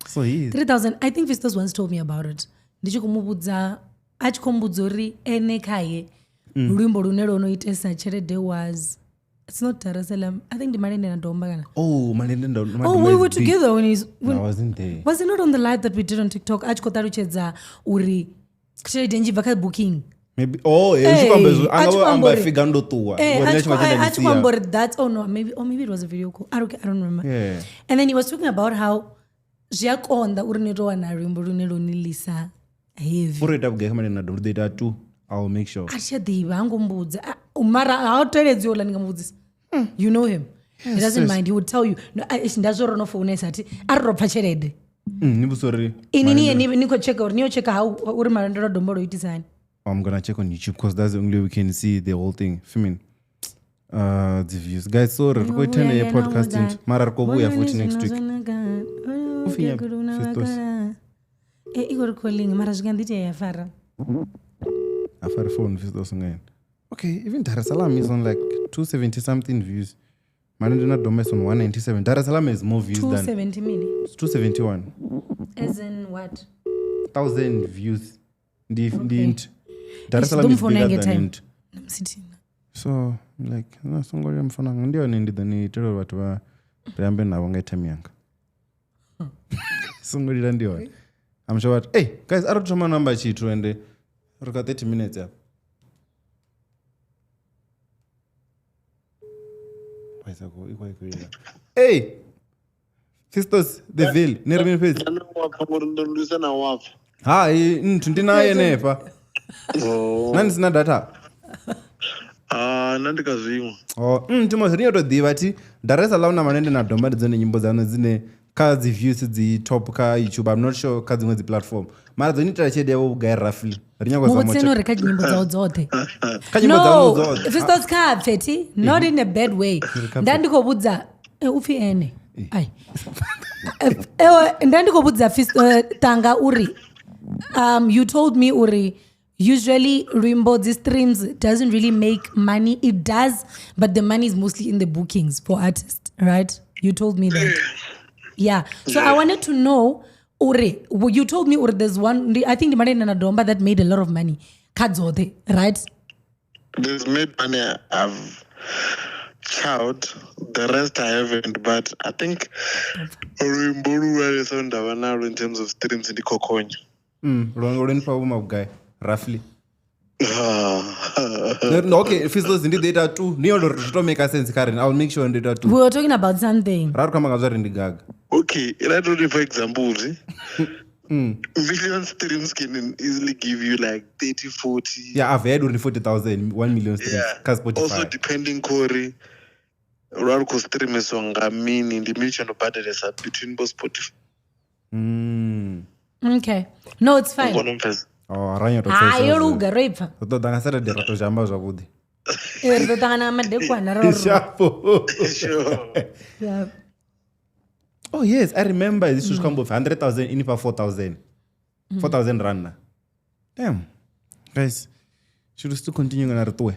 So he 3,000. I think Fistos once told me about it. Ndichikumubudza achikombudzori enekaye. Rumbo runero no itesa chere was. It's not Dar es Salaam. I think the Masindi and Domba. Oh, Masindi. Oh, we were together when I wasn't there. Was it not on the live that we did on TikTok? Achkotarucheza uri. Kshire denji vaka booking. Maybe. Oh, yeah. Amba figando tua. That. Oh no, maybe it was a video call. I don't remember. Yeah. And then he was talking about how Jack on the urnero and Rumbo runero nilisa heavy. For it up na do data too. I'll make sure. You know him. He doesn't mind. He would tell you. No, I'm gonna check on YouTube because that's the only way we can see the whole thing. The views. Guys, so we're going to turn a podcast into Mararkobuya for next week. After phone Fistos again. Okay, even Dar es Salaam is on like 270 something views. Manandina Dome is on 197. Dar es Salaam has more views 270 million. 271. As in what? 1,000 views. Dar es Salaam is bigger than Int. So, like, songoli mfona ndio nindi ni tero watu wa preambe na wangeta mianga. Songoli ndio. I'm sure what. Hey, guys, I don't know my number chitu and Roka 30 minutes up. Hey! Fistos, the veil. Nervin face. Hi, Tundina Nepa. None is not data. Nandikazimu. Oh, Timothy to Divati. Dar es Salaam Manende na Domba zone nyimbo zano zine kazi views the top ka YouTube. I'm not sure kazi the platform. Mara zoni trachede wo guy roughly. No, Fistos ka feti, not in a bad way. Ndandiko budza ufi ene. Ai. Ndandiko budza tanga uri. You told me uri usually Rimbo these streams doesn't really make money. It does, but the money is mostly in the bookings for artists, right? You told me that. Yeah. So I wanted to know Ore, you told me or there's one, I think the money in Domba that made a lot of money. Kadzote, right? There's made money. I've child. The rest I haven't, but I think Orimboru is on the in terms of streams in the Kokonya. Guy, roughly. No, okay, if it's in the data too, to make a sense, Karen. I'll make sure in data too. We were talking about something. Rendie Gaga. Okay, I don't know for example, million streams can easily give you like 30, 40. Yeah, I've heard only 40,000, 1 million streams. Yeah. Also depending Corey, Rarko stream is on Gamin in the mission of battle is between both Spotify. Okay. No, it's fine. Oh, Ranya to say. You're rape. Toto danga sara de rato jamba zwabudi. Toto danga na madekwa na roro. Sure. Yeah. Oh yes, I remember this was come with 100,000 in for 4,000. 4,000 rand. Damn. Guys, should we still continue on our tour?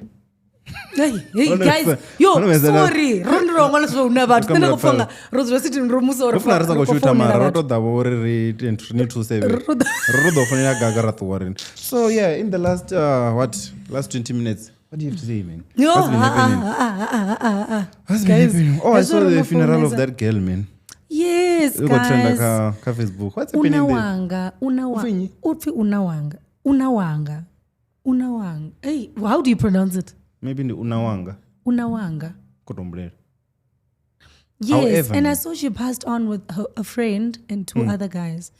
Hey guys, yo, sorry. Wrong wala so una ba. Tena kufonga. Rozo sitting room so. Ufuna rasa go shoot mara roto da bore re 227. Rodo fonela Gaga ratu warin. So yeah, in the last last 20 minutes, what do you have to say, man? Yo, What's been happening? What's been happening? Oh, I saw the funeral of that girl, man. Yes, guys. We got trend ka Facebook. What's happening there? Unawanga. Hey, how do you pronounce it? Maybe the Unawanga. Kotombrere. Yes, however, and I saw she passed on with a friend and two other guys.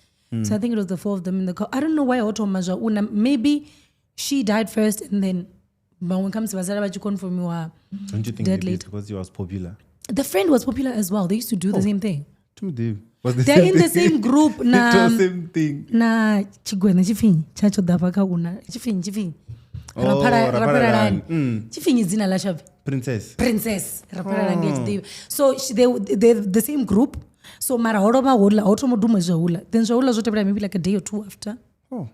So I think it was the four of them in the car. I don't know why Otomaja Una. Maybe she died first and then when it comes to Vazara, you confirm you are don't you think dead late because he was popular? The friend was popular as well. They used to do the same thing. They're in the same group. Na same thing. Na chigwena chifini chacho dabaka una chifini. Rapararani. Chifini zina la shabi. Princess. Rapararani. So they're the same group. So mara horoba wola automoduma jaula. Then jaula zote maybe like a day or two after. Oh.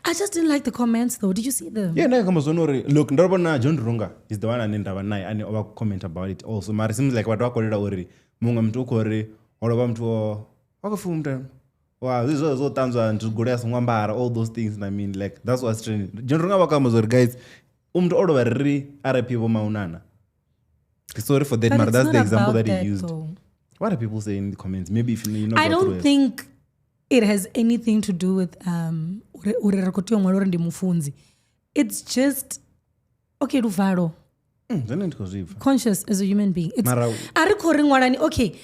I just didn't like the comments though. Did you see them? Yeah, no, look, Durban John Runga is the one and I over comment about it also. Mara seems like what I call it already. Munga mtu kore, horoba mtu wakafumta. Wow, this was all times and to go there Ngambara, all those things. And I mean, like that's what's trending. John Runga wakamazor guys, to order very RIP maunana. Sorry for that, Mara. That's the example that he used. Though. What are people saying in the comments? Maybe if you know. I don't think it has anything to do with it's just okay, Rufaro. Conscious as a human being. Okay,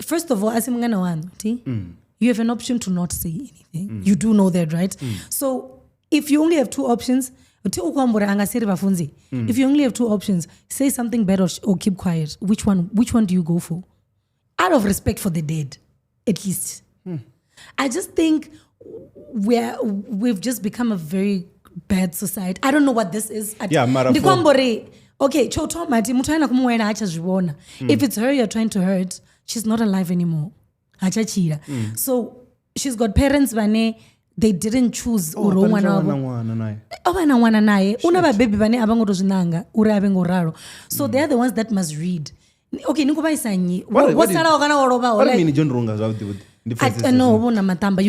first of all, as you have an option to not say anything. You do know that, right? So if you only have two options, if you only have two options, say something bad or keep quiet. Which one do you go for? Out of respect for the dead, at least. I just think we've just become a very bad society. I don't know what this is. Okay, if it's her you're trying to hurt, she's not alive anymore. So she's got parents they didn't choose so they're the ones that must read. Okay, you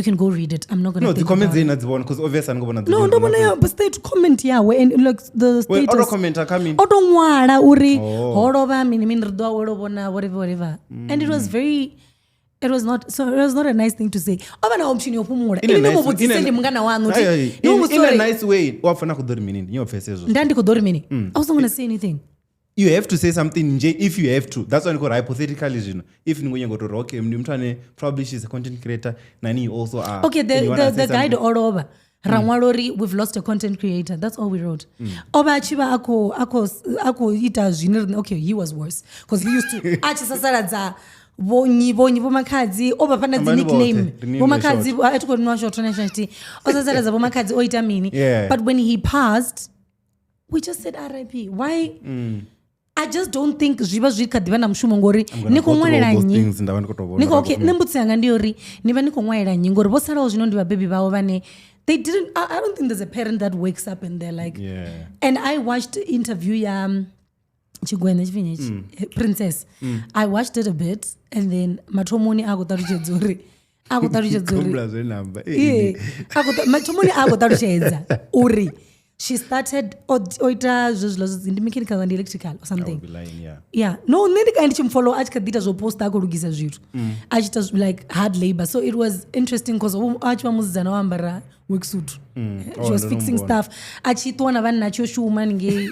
can go read it. I'm not going to. No, the comments in that one because obviously I'm going to. No, but state comment and like the status. Well, other comments are coming. Whatever. And it was very. It was not a nice thing to say. In a nice way. I wasn't going to say anything. You have to say something if you have to. That's why I call hypothetically. If you go to okay, probably she's a content creator. Nani also are. Okay, the guide all over. Ramwarori, we've lost a content creator. That's all we wrote. Oba Chiba ako ita okay, he was worse because he used to achisasaradza bonyi bomakadzi oba pana the nickname bomakadzi atukonwa short nashati osasaradza bomakadzi oita mini. But when he passed, we just said RIP. Why? I just don't think zviba zvikadhivana mushumo ngori nikomwanira nyi niko okay nembutsi yanga ndiori niva nikomwanira nyi ngori vosarawo zvino ndiva baby vavo vane they didn't. I don't think there's a parent that wakes up and they're like and I watched the interview Princess. I watched it a bit and then matomoni agotaruchedzori Kumbla zvenamba. Matomoni akutarudza uri she started oita zvezvilo mechanical and electrical or something. No ndikaenda chimfollow achikadita zvoposta akurugisa zviro achita like hard labor, so it was interesting because achivamuzidzana wambara worksuit. She was fixing stuff achitona vanhu nachoshuma ninge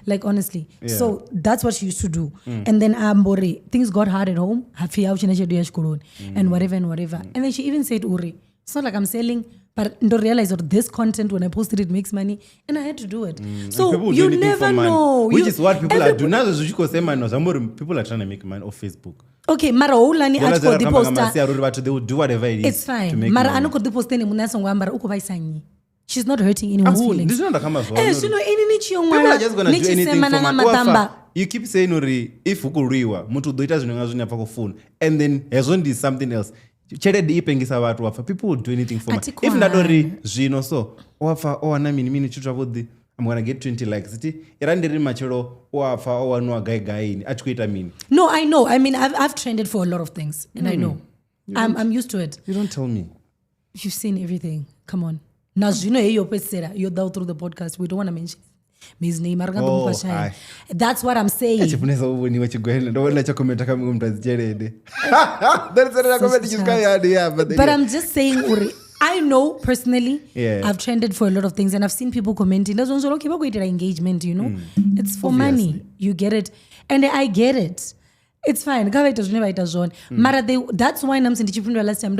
like honestly. So that's what she used to do. And then ambore things got hard at home and whatever. And then she even said, Uri, it's not like I'm selling, but I don't realize that this content when I posted it makes money, and I had to do it. So you never know. Which is what people are doing. Now people are trying to make money off Facebook. Okay, mara ulani achiko di poster. They will do whatever it is. It's fine. Mara anoko di poster ni munasongwa mara uko baisanyi. She's not hurting anyone's feelings. This is not people are just going to do anything for Uapfa. You keep saying if ukuriwa mutu doita zvinonga zvinya pa phone and then hazondi something else. Chere diipengisa watu Uapfa. People will do anything for me. If ndadori zvino so Uapfa owana mini chutra vodi I'm going to get 20 likes. Irandiri machero Uapfa owanwa guy ini achikuita mini. No, I know. I mean I've trended for a lot of things and I know. I'm used to it. You don't tell me. You've seen everything. Come on. Now, you know, you're down through the podcast. We don't want to mention his name. That's what I'm saying. But I'm just saying, Uri, I know personally, I've trended for a lot of things and I've seen people commenting. That's also okay, but engagement, you know. It's for money. You get it. And I get it. It's fine. That's why I'm saying last time. I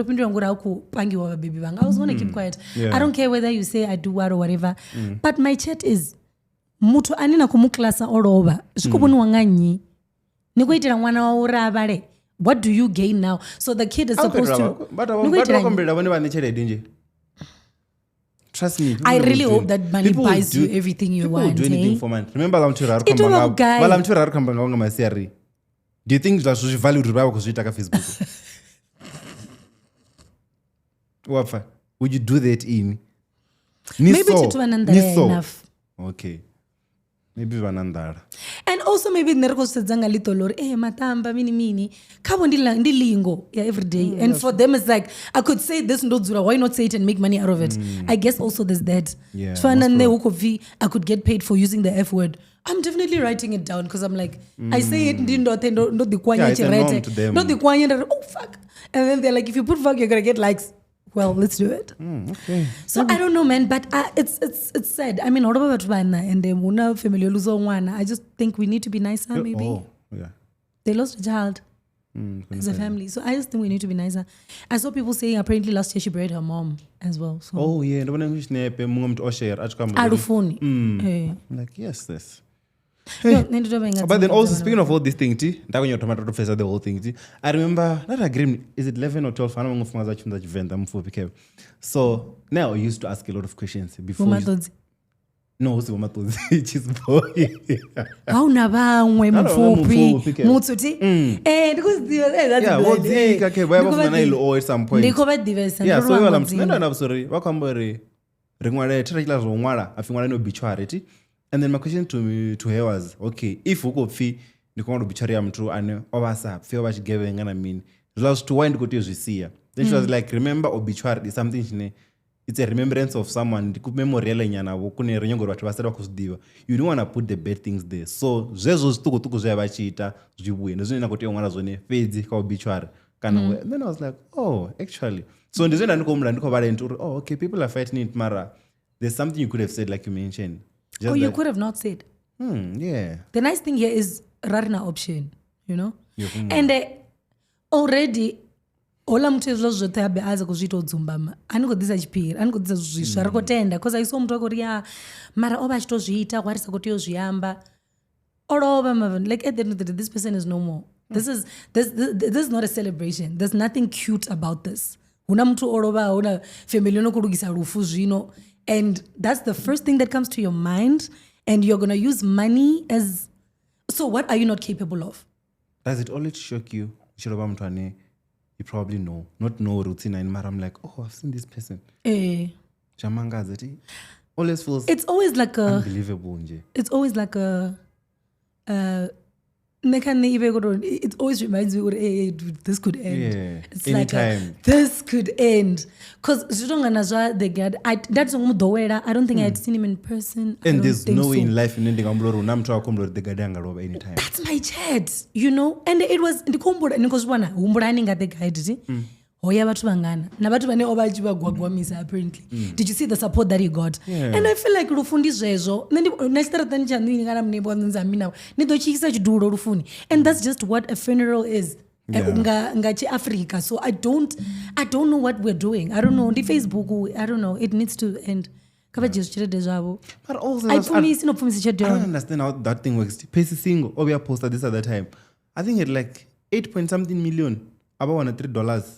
was going to keep quiet. I don't care whether you say I do what or whatever. But my chat is mutu anina kumuklasa all over. What do you gain now? So the kid is supposed to. Trust me. I really hope that money buys you everything you want. People do anything for money. Remember, do you think that's value to buy Facebook? Uapfa, would you do that in? Maybe to enough. Okay. Maybe vanandara. And also maybe nerkosedzanga litolor matamba mini kabo ndilingo every day. And for them it's like I could say this ndodzura, why not say it and make money out of it? I guess also there's that. I could get paid for using the F word. I'm definitely writing it down because I'm like I say it not the kwanya chirete. Not the kwanya oh fuck. And then they're like if you put fuck you're going to get likes. Well, let's do it. Okay. So I don't know, man, but it's sad. I mean, and I just think we need to be nicer, maybe. Oh, yeah. They lost a child as a family, so I just think we need to be nicer. I saw people saying apparently last year she buried her mom as well. So. Oh yeah, like yes, this. Hey. But then also speaking of all these things, that when you're tomato professor the whole thing, I remember not agreement. Is it 11 or 12? I don't know Venda. So now I used to ask a lot of questions before. No, it's Cheese boy. How naba we mfupi mutsuti because at some point. Yeah, so I'm sorry. Wakambore ringwale trakila zongwala afingwala no obituary. And then my question to her was, okay, if you could fee the kind of obituary am true and obasa feel what she gave and I mean, lost to wind go to see her. Then she was like, remember obituary is something it's a remembrance of someone. You don't want to put the bad things there. So then I was like, oh, actually. So okay, people are fighting it, Mara. There's something you could have said, like you mentioned. Just you could have not said. Yeah. The nice thing here is rarina option, you know? And already, ola mtu zvozote abe aza kuzvitodzumba anogodisa chipiri anogodisa zvisvo arikotenda because I saw mtu akoria mara oba achitozviita kwarisa kuti yozviamba all over like at the end of the day this person is no more. This is not a celebration. There's nothing cute about this. Una mtu oroba una family unokurugisa rufu zvino and that's the first thing that comes to your mind and you're going to use money as so what are you not capable of? Does it always shock you? You probably know. Not know routine and I'm like, oh, I've seen this person. Jamanga zeti. Always feels it's always like a unbelievable. It's always like a it always reminds me, hey, dude, this could end. Yeah. It's Anytime. like this could end. Because they get, that's Mudau. I don't think I had seen him in person. And there's no way in life in ending anytime. That's my chat, you know. And it was the combo because one the guide. Apparently. Did you see the support that he got? Yeah. And I feel like and that's just what a funeral is. Africa. So I don't know what we're doing. I don't know. The Facebook, I don't know. It needs to end. But also, I don't understand how that thing works. Pace single, or we are posted this at that time. I think it like 8-point-something million. About $103.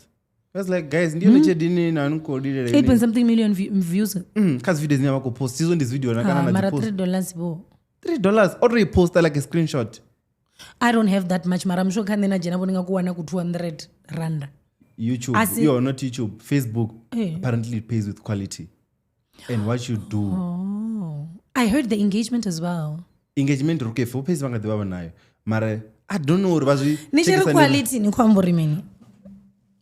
I was like, guys, do you know 8-point-something million views? Because videos never go post. Season this video, $3. $3. Already posted like a screenshot. I don't have that much, I'm sure can then 200 rand. YouTube, you're not YouTube. Facebook apparently pays with quality. And what you do. Oh, I heard the engagement as well. Engagement, okay, for pays Mara, I don't know. Quality,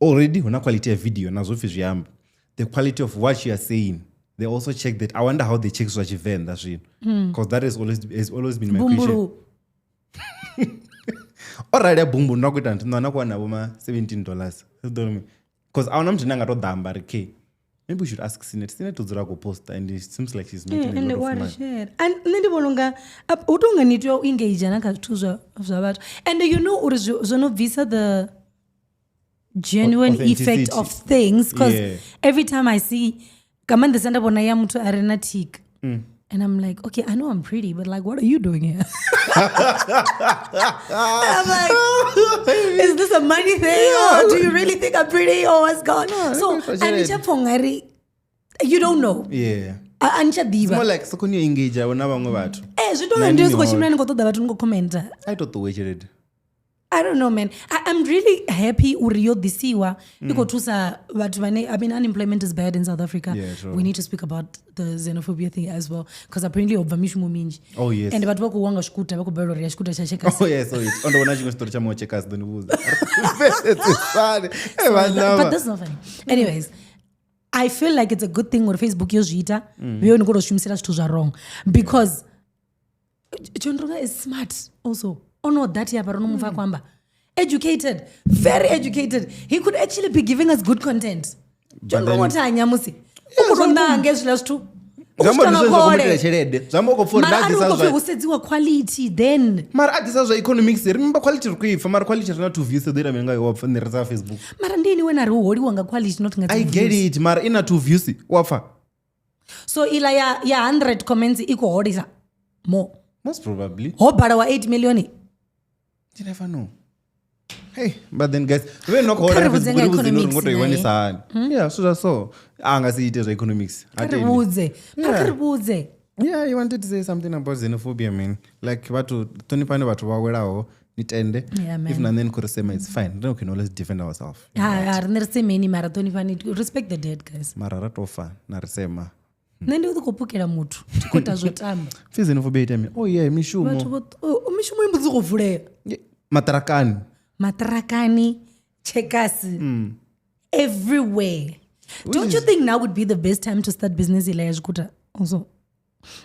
already una quality of video the quality of what you are saying. They also check that. I wonder how they check such event. That's it. Because that has always been my question. Alright, boom boom, no good and no $17. Because I want to maybe we should ask Sinet. Sinet to go post, and it seems like she's making a lot of money. And then the need to engage and you know, visa the genuine effect of things, because every time I see Kamanda Sanda Bonaya to arenatic and I'm like, okay, I know I'm pretty, but like, what are you doing here? I'm like, is this a money thing, or do you really think I'm pretty, or what's going on? So Anisha Pongari, you don't know. Yeah. Anisha Diva. It's more like Sokonia engager when I'm about. You don't know I thought the way you did. I don't know, man. I'm really happy Uriyo Disiwa. I mean, unemployment is bad in South Africa. Yeah, sure. We need to speak about the xenophobia thing as well. Because apparently, oh, yes. And about Wanga Skuta, oh, yes. Oh, yes. On the one I story more checkers than who's. But that's not funny. Anyways, I feel like it's a good thing with Facebook Yojita. We only go to Shumsira to wrong. Because John Roga is smart also. Oh no, that kwamba. Educated, very educated. He could actually be giving us good content. John Roga Nyamusi. Quality then. Mara this is economics. Remember quality quality not to views so they Uapfa on the Facebook. Marandini when I quality not. I get it. Mara ina 2 views. Uapfa. So ila ya 100 comments equal order more. Most probably. Oh, but our 8 million. You never know. Hey, but then guys, we're not going to yeah, so that's so. I see it as economics. Yeah, you wanted to say something about xenophobia, man. Like, what to 25 about it end. Yeah, man. If Nanen Kurasema, it's fine. Then we can always defend ourselves. Respect the dead, guys. Mararatofa, Narsema. Nende ukupukira mutu tikota zvotamba xenophobia itemi oh yeah mishumo mishumo imbuzikuvulea matarakani chekasi everywhere. Don't you think now would be the best time to start business ila skuta also?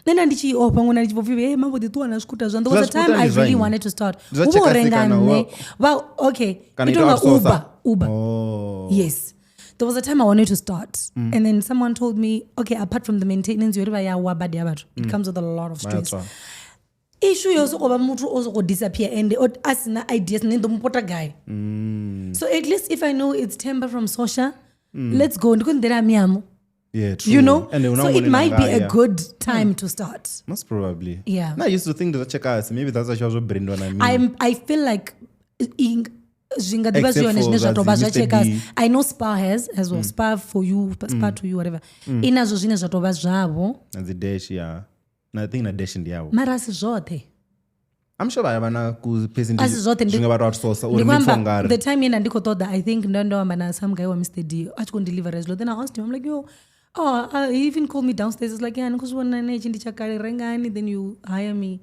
Then andichi pangona ndichipofiwe mambo dituana skuta zvan. There was a time I really wanted to start. Well, okay. Uber. Oh. Yes. There was a time I wanted to start, and then someone told me, okay, apart from the maintenance, it comes with a lot of stress. Issue also also disappear and as na ideas guy. So at least if I know it's temper from social, let's go. Yeah, true. You know, so it might be a good time to start. Most probably. Yeah. Now I used to think that check us. Maybe that's what she was Brandon. I feel like I know Spa has as well. Spa for you, Spa to you, whatever. Inazo zvine zvatova zvavo. And the dash, yeah. I think na dash in the hour. Mara zvote. I'm sure I have ku person the time yena ndiko toda I think ndo amba some guy wa Mr. D achiko deliver as well. Then I asked him, I'm like, yo, he even called me downstairs. It's like, yeah, then you hire me.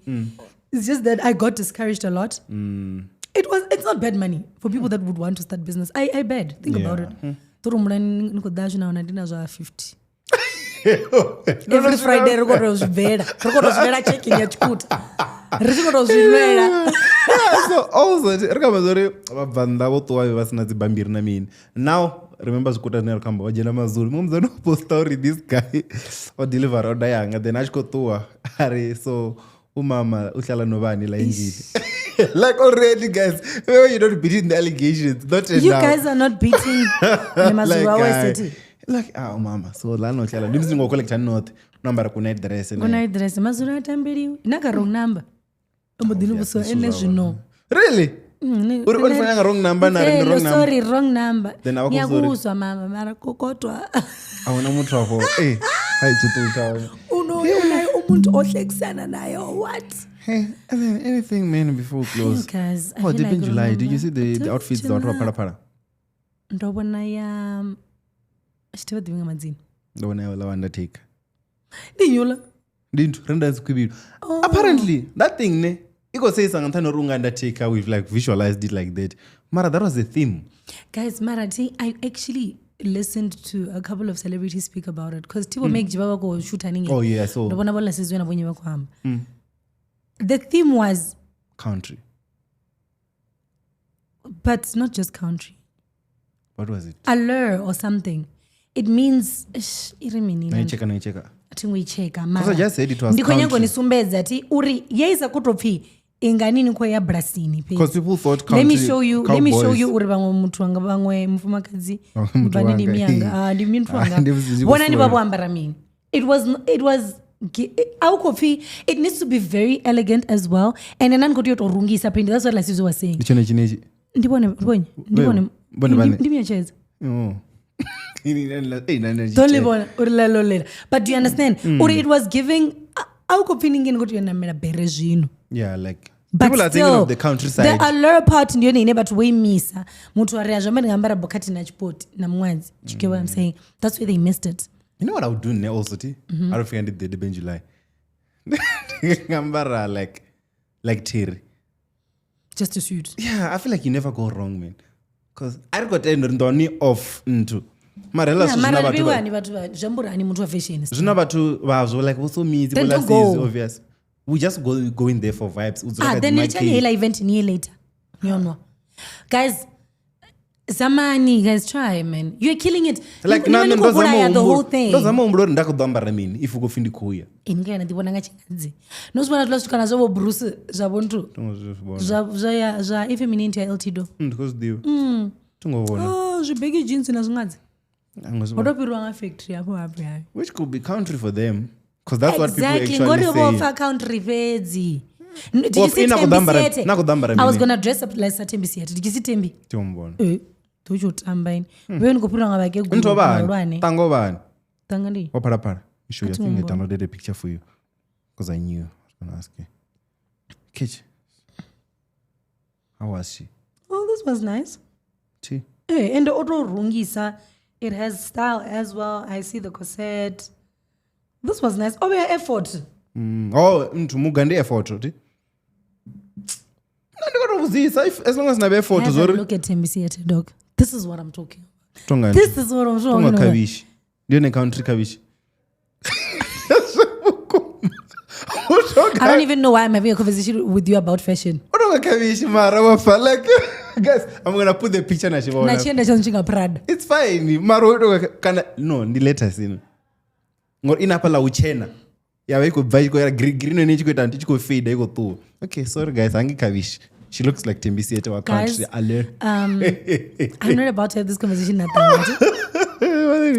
It's just that I got discouraged a lot. It's not bad money for people that would want to start business. I bet. Think about it. 50. Every Friday, Rogozvera checking your chikuta. So also, now remember Skuta Nelkamba, Wajana Mazul, Mumzano post story this guy or deliver or Dianga, then Ashko Tua, Harry, so Umama, Ushala Novani, like already, guys, you don't beating the allegations. Not you guys are not beating the Mazurawa city. Like, mama, so Lano Chala, Nimsing will collect a note, number of night dress. Night dress, Mazura Tamberi, Naga wrong number. Unless you know. Really? Wrong number, sorry, wrong number. Then I was Mama Marakokotwa. I want to trouble. Hey, hi to no, what? Hey, anything, man, before close. Guys, deep in July. Did you see the outfits that were Phalaphala? Still doing a magazine. The one I will undertake. Didn't render apparently, that thing, ne? You go say something wrong undertaker. We've like visualized it like that. Mara, that was the theme. Guys, Mara, I actually listened to a couple of celebrities speak about it because people make Jibaba go shoot an Oh, yeah, so. The theme was country. But not just country. What was it? Allure or something. It means I check. Because I just said it was country. Because people thought country. Let me show you uri bamwe muthu wanga bamwe mfumakadzi banini mianga bona ni babo ambara mini. It was our coffee, it needs to be very elegant as well, and then ngoti yotorungisa pindi. That's what Lasizo was saying. Ndibone ndimiyacheza. Don't live on urlalolera. But do you understand? It was giving our coffee ningeni ngoti yonamera berejino. Yeah, like but people are thinking of the countryside. The allure part ndiyo nene but we misa. Mutu ariajo mbani ngambara bokati na chipoti na mwanzi. You get what I'm saying? That's where they missed it. You know what I would do now also, I don't think I did the Durban July. Ngambara like Terry. Just a suit. Yeah, I feel like you never go wrong, man. Because I got ndoni off into. Marella jambura ani mutu wa fashion. Zunabatu wazo like also me is obvious. We just go in there for vibes. Then you tell you event near later. Guys, Zamani, guys, try, man. You're killing it. Like, the whole thing. If you go find the kuya. Ingena ndibona ngachingadzi. Nosibona tlosikana zobo Bruce zabontu. Za effeminate ya LTD. Because dio. Tungobona. Oh, zibegi jeans na zingadzi. Odopirwa factory hapo hapo. Which could be country for them. Because that's what people actually say. Ngori country vezi. Did you see Tembi? I was gonna dress up like Tembi Siete. Did you see Tembi? Tujo tambaini. Wewe nikopura ngabake gugu. Ntobani. Tangobani. Tangandi. Wapara. Sure, I think I downloaded a picture for you. Because I knew I was gonna ask you. Kitch. How was she? Oh, this was nice. She. Hey, and the otro rungisa, it has style as well. I see the corset. This was nice. Oh, we are effort. Mugande effort, right? As long as I have effort, look at Tembi dog. This is what I'm talking about. This is what I'm talking about. Kavish. Do you know country Kavish? I don't even know why I'm having a conversation with you about fashion. Guys, I'm gonna put the picture na Prada. It's fine. No, ni letters in. Ngor inapala uchena. Yeah, we could buy green and you could fade. Okay, sorry guys, Angi Kavish. She looks like Tembi at our country. I'm not about to have this conversation at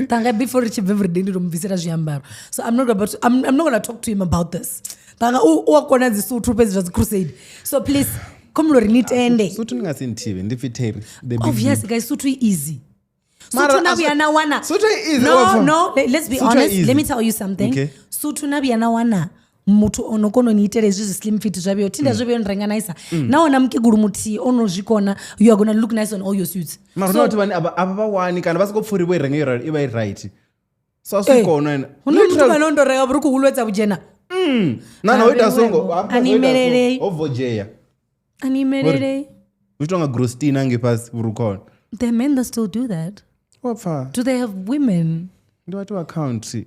Tanga before Richard Bever did visit Jambaro. So I'm not gonna talk to him about this. Tanga corner the suit troopers just crusade. So please come Lorinit ende. Suiting us in TV and defeat obviously guys, suit easy. No, let's be honest. Let me tell you something. Okay. Sutuna bianawana mutu onokono niitere zizi slim fit zvabio tinda zvabio nrenganisa. Now na mkiguru muti ono zvikona, you are going to look nice on all your suits. So ababa wani kana vasokopfuri bwerengera iba right. So asikona. Unomutu manondo rega buruku ulwetsa bujena. Nana wait asongo. Animerere. Ovojeya. Animerere. Utonga Grostina ngepas urukon. There are men that still do that. Uapfa. Do they have women? Do I do a country?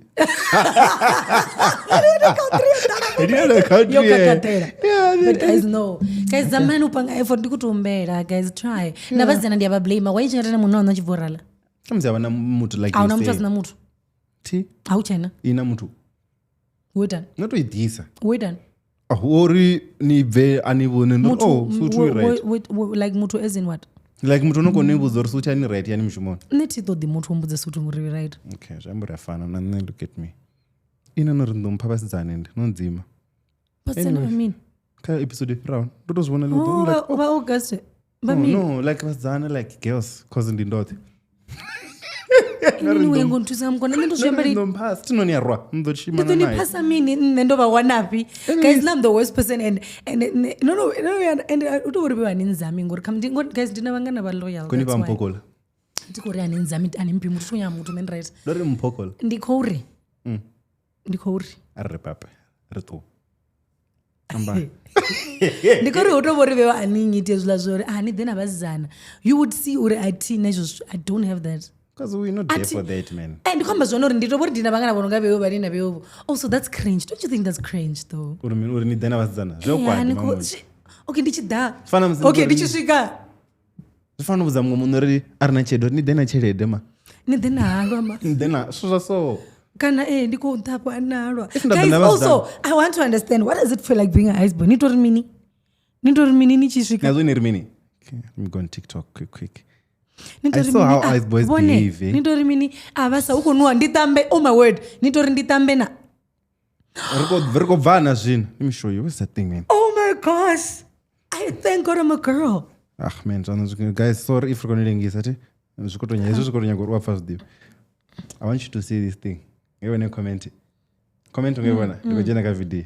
Yeah, but guys, no. Guys, the man upanga effort ndikutumbera. Guys, try. Nabazana ndiya blame. Why chingata muno anochivorala? Kamzi abana mutu like you say. Auna mutu asina mutu. Ti? Au chena? Ina mutu. Wetan. Noto idisa. Wetan. Ahori ni ve anibone no. Oh, so true right. Like mutu as in what? Like mutu noko nebuzo rusucha ni right yani mshumona. Neti to the mutu mbuze sutu nguri right. Okay, jambura fana na look at me. Ina no rindo mpabasizana ende nonzima. But anyway, I mean. Ka episode round. Dodos wona lo. Oh, like, oh, August. But me. No, like basizana like girls cause ndindote. Anyway, ngontuza mkona nendo shembari. No pass. Tinoni arwa. Ndo chimana nayi. Ndoni pasa mini nendo ba wanapi. Guys, I'm the worst person and no and utobori be waninzami ngori kamdi guys ndinabangana ba loyal. Koni ba mpokola. Ndikori aninzami animpi mutu funya mutu men right. Lori mpokola. Ndikori. Ndikori. Arre papa. Reto. Amba. Ndikori utobori be waningi tezula zore ani then abazana. You would see uri I don't have that. Because we're not there for that, man. And kwamba zonori nditobori ndinabangana bononga beyo bari na beyo. Also that's cringe. Don't you think that's cringe though? Uri ni dena bazana. Okay, ndichida. Okay, ndichisvika. Fana buzamwe munori arina chedo ni dena chelede ma. Ni dena hanga ma. Ni dena so. Kana ndiko nthapo analwa. Guys, also I want to understand what does it feel like being an ice boy? Nitori mini nichisvika. Nazo ni mini. Okay, let me go on TikTok quick. I saw how ice boys behave. Nitori mini abasa uko nuwa nditambe. Oh my word. Nitori nditambe na. Vergo vana zin. Let me show you. What's that thing, man? Oh my gosh. I thank God I'm a girl. Ah man, guys, sorry if you're going to lengisa te. I want you to see this thing. Ngewe ne comment. Comment ngebona. Ndikojena ka video.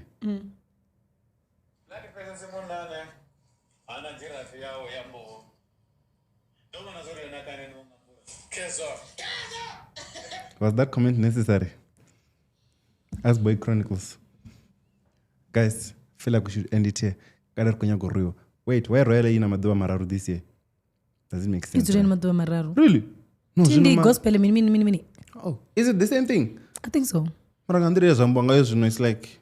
Was that comment necessary? As Boy Chronicles. Guys, feel like we should end it here. Kadar kunya gorio. Wait, why Royal ina Madua Mararu this year? Does it make sense? It's Madua Mararu. Really? No, Tindi gospel mini. Oh, is it the same thing? I think so. Marangandria Zambanga it's like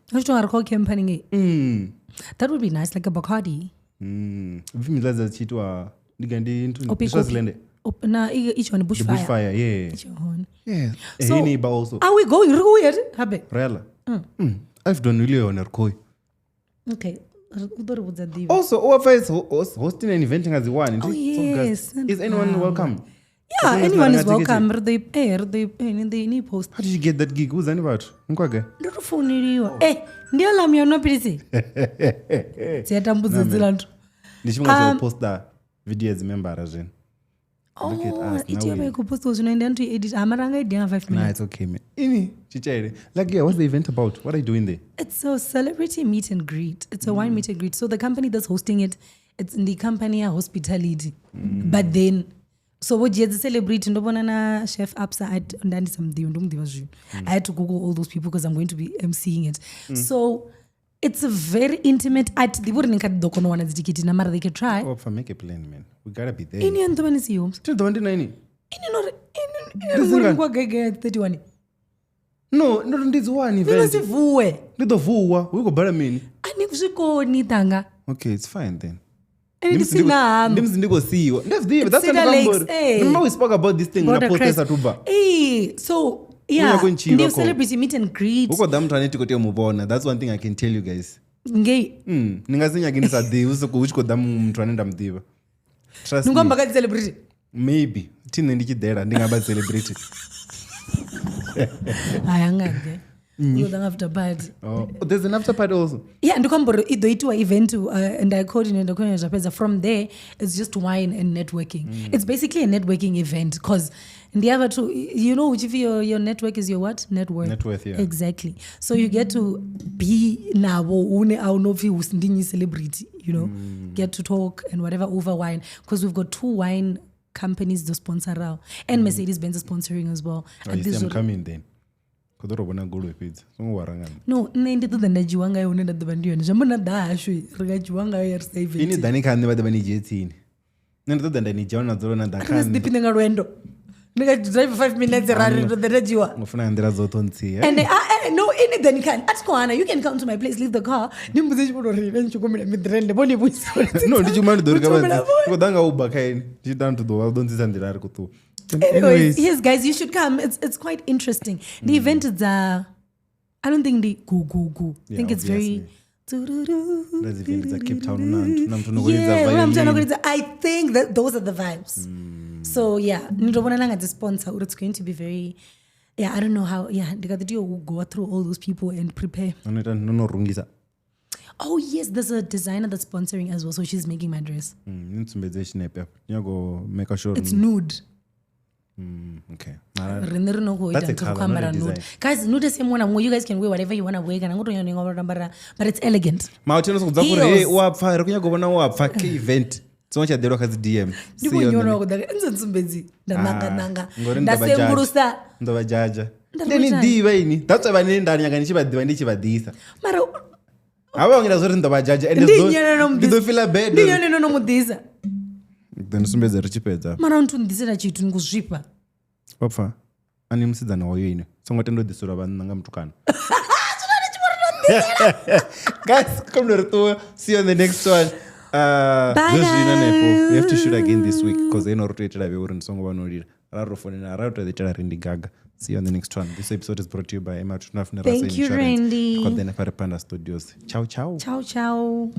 that would be nice, like a Bacardi. Vimilaza chitwa ndigandi into Swaziland. Na each one bushfire. Bushfire, yeah. Each one. Yeah. So, also. Are we going weird? Habe. Real. I've done really on Erkoi. Okay. Also, Uapfa is hosting an event as one. Oh, yes. So is anyone welcome? Yeah, anyone is welcome. They post. How did you get that gig? Who's anybody? Nkwage? Ndoro phone iliyo. Ndio la miano pilisi. Siyatambuza zilantu. Ndishimwa post that video as member as in. Look at us. Iti yaba kupost was unaenda to edit. Amaranga idea 5 minutes. Nah, it's okay, man. Chichaire. Like, yeah, what's the event about? What are you doing there? It's a celebrity meet and greet. It's a wine meet and greet. So the company that's hosting it, it's in the company hospitality. But then, so what you celebrate ndobona na chef Absa ndandi something ndomdiwa. I had to Google all those people because I'm going to be emceeing it. So it's a very intimate at the wouldn't cut dokono wana zikiti na mara they can try. Oh, for make a plan, man. We gotta be there. Ini ndo bani siyo. Still the 29. Ini kwa gege 31. No, ndizo one event. Nino sivuwe. Ndido vuwa. We go bara mini. Ani kushiko ni tanga. Okay, it's fine then. Ndimsindiko siyo. That's the number. Remember we spoke about this thing na protest atuba. So yeah, new celebrity meet and greet. Uko damu taneti kote mubona. That's one thing I can tell you guys. Ngei. Ningazinya kinisa di usuko uchiko damu mtu anenda mdiva. Trust me. Ngomba kati celebrity. Maybe. Tine ndikidera ndingaba celebrity. Ayangage. You don't after party. Oh, there's an after party also. Yeah, ndokomboro idoitwa event and I coordinate the from there it's just wine and networking. It's basically a networking event because in the other two, you know, if your network is your what? Net worth, yeah. Exactly. So you get to be now celebrity, you know, get to talk and whatever over wine because we've got 2 wine companies to sponsor now and Mercedes-Benz is sponsoring as well. Oh, you see I'm coming then. kodorobona golwe fedzi songo warangana no nne ndi ṱoḓa nda dzhiwa ngayo hune nda ḓovha ndi yone zhambo na ḓa hashu ri nga dzhiwa ngayo ya ri save ini dani khane vha ḓovha ni dzhie tsini nne ndi ṱoḓa nda ni dzhiwa na dzolo na ḓa khane ndi pinde nga lwendo ndi nga drive 5 minutes rari ndo ḓa dzhiwa ngofuna nḓila dzoṱhe ntsie and no ini then can atikohana you can come to my place leave the car nimbuze chiporo ri ine nchikomela midrende boni busi no ndi chuma ndi dori kama kodanga uba kaini ndi down to the world don't see nḓila ari kutu. Anyways, yes, guys, you should come. It's quite interesting. The event is I don't think the go. I think it's very. That's event that Cape Town. I think that those are the vibes. So yeah, the sponsor. It's going to be very. Yeah, I don't know how. Yeah, they got the deal. We'll go through all those people and prepare. Oh yes, there's a designer that's sponsoring as well, so she's making my dress. It's nude. Okay. That's a color, nude. Guys, nude is same one. You guys can wear whatever you want to wear, but it's elegant. Uapfa, Uapfa event. So much adero has DM. Ndova jaja. Ndeni diva ini. That's why vanini ndani yakanichibadiwa ndichibadisa. Mara ava ngira zori ndova jaja and do feel bad. Ndiyo no mudisa. Then sumbedza richipedza. Mara ntundisira chitu nguzvipa. Uapfa. Ani musidzana wayo ine. Songo tendodisura vanhu nga mutukana. Guys, come to see you on the next one. We have to shoot again this week because they know rotated away or song about Rendie Gaga. See you on the next one. This episode is brought to you by MR21. Thank you, Rendie. Panda Studios. Ciao, ciao. Ciao, ciao.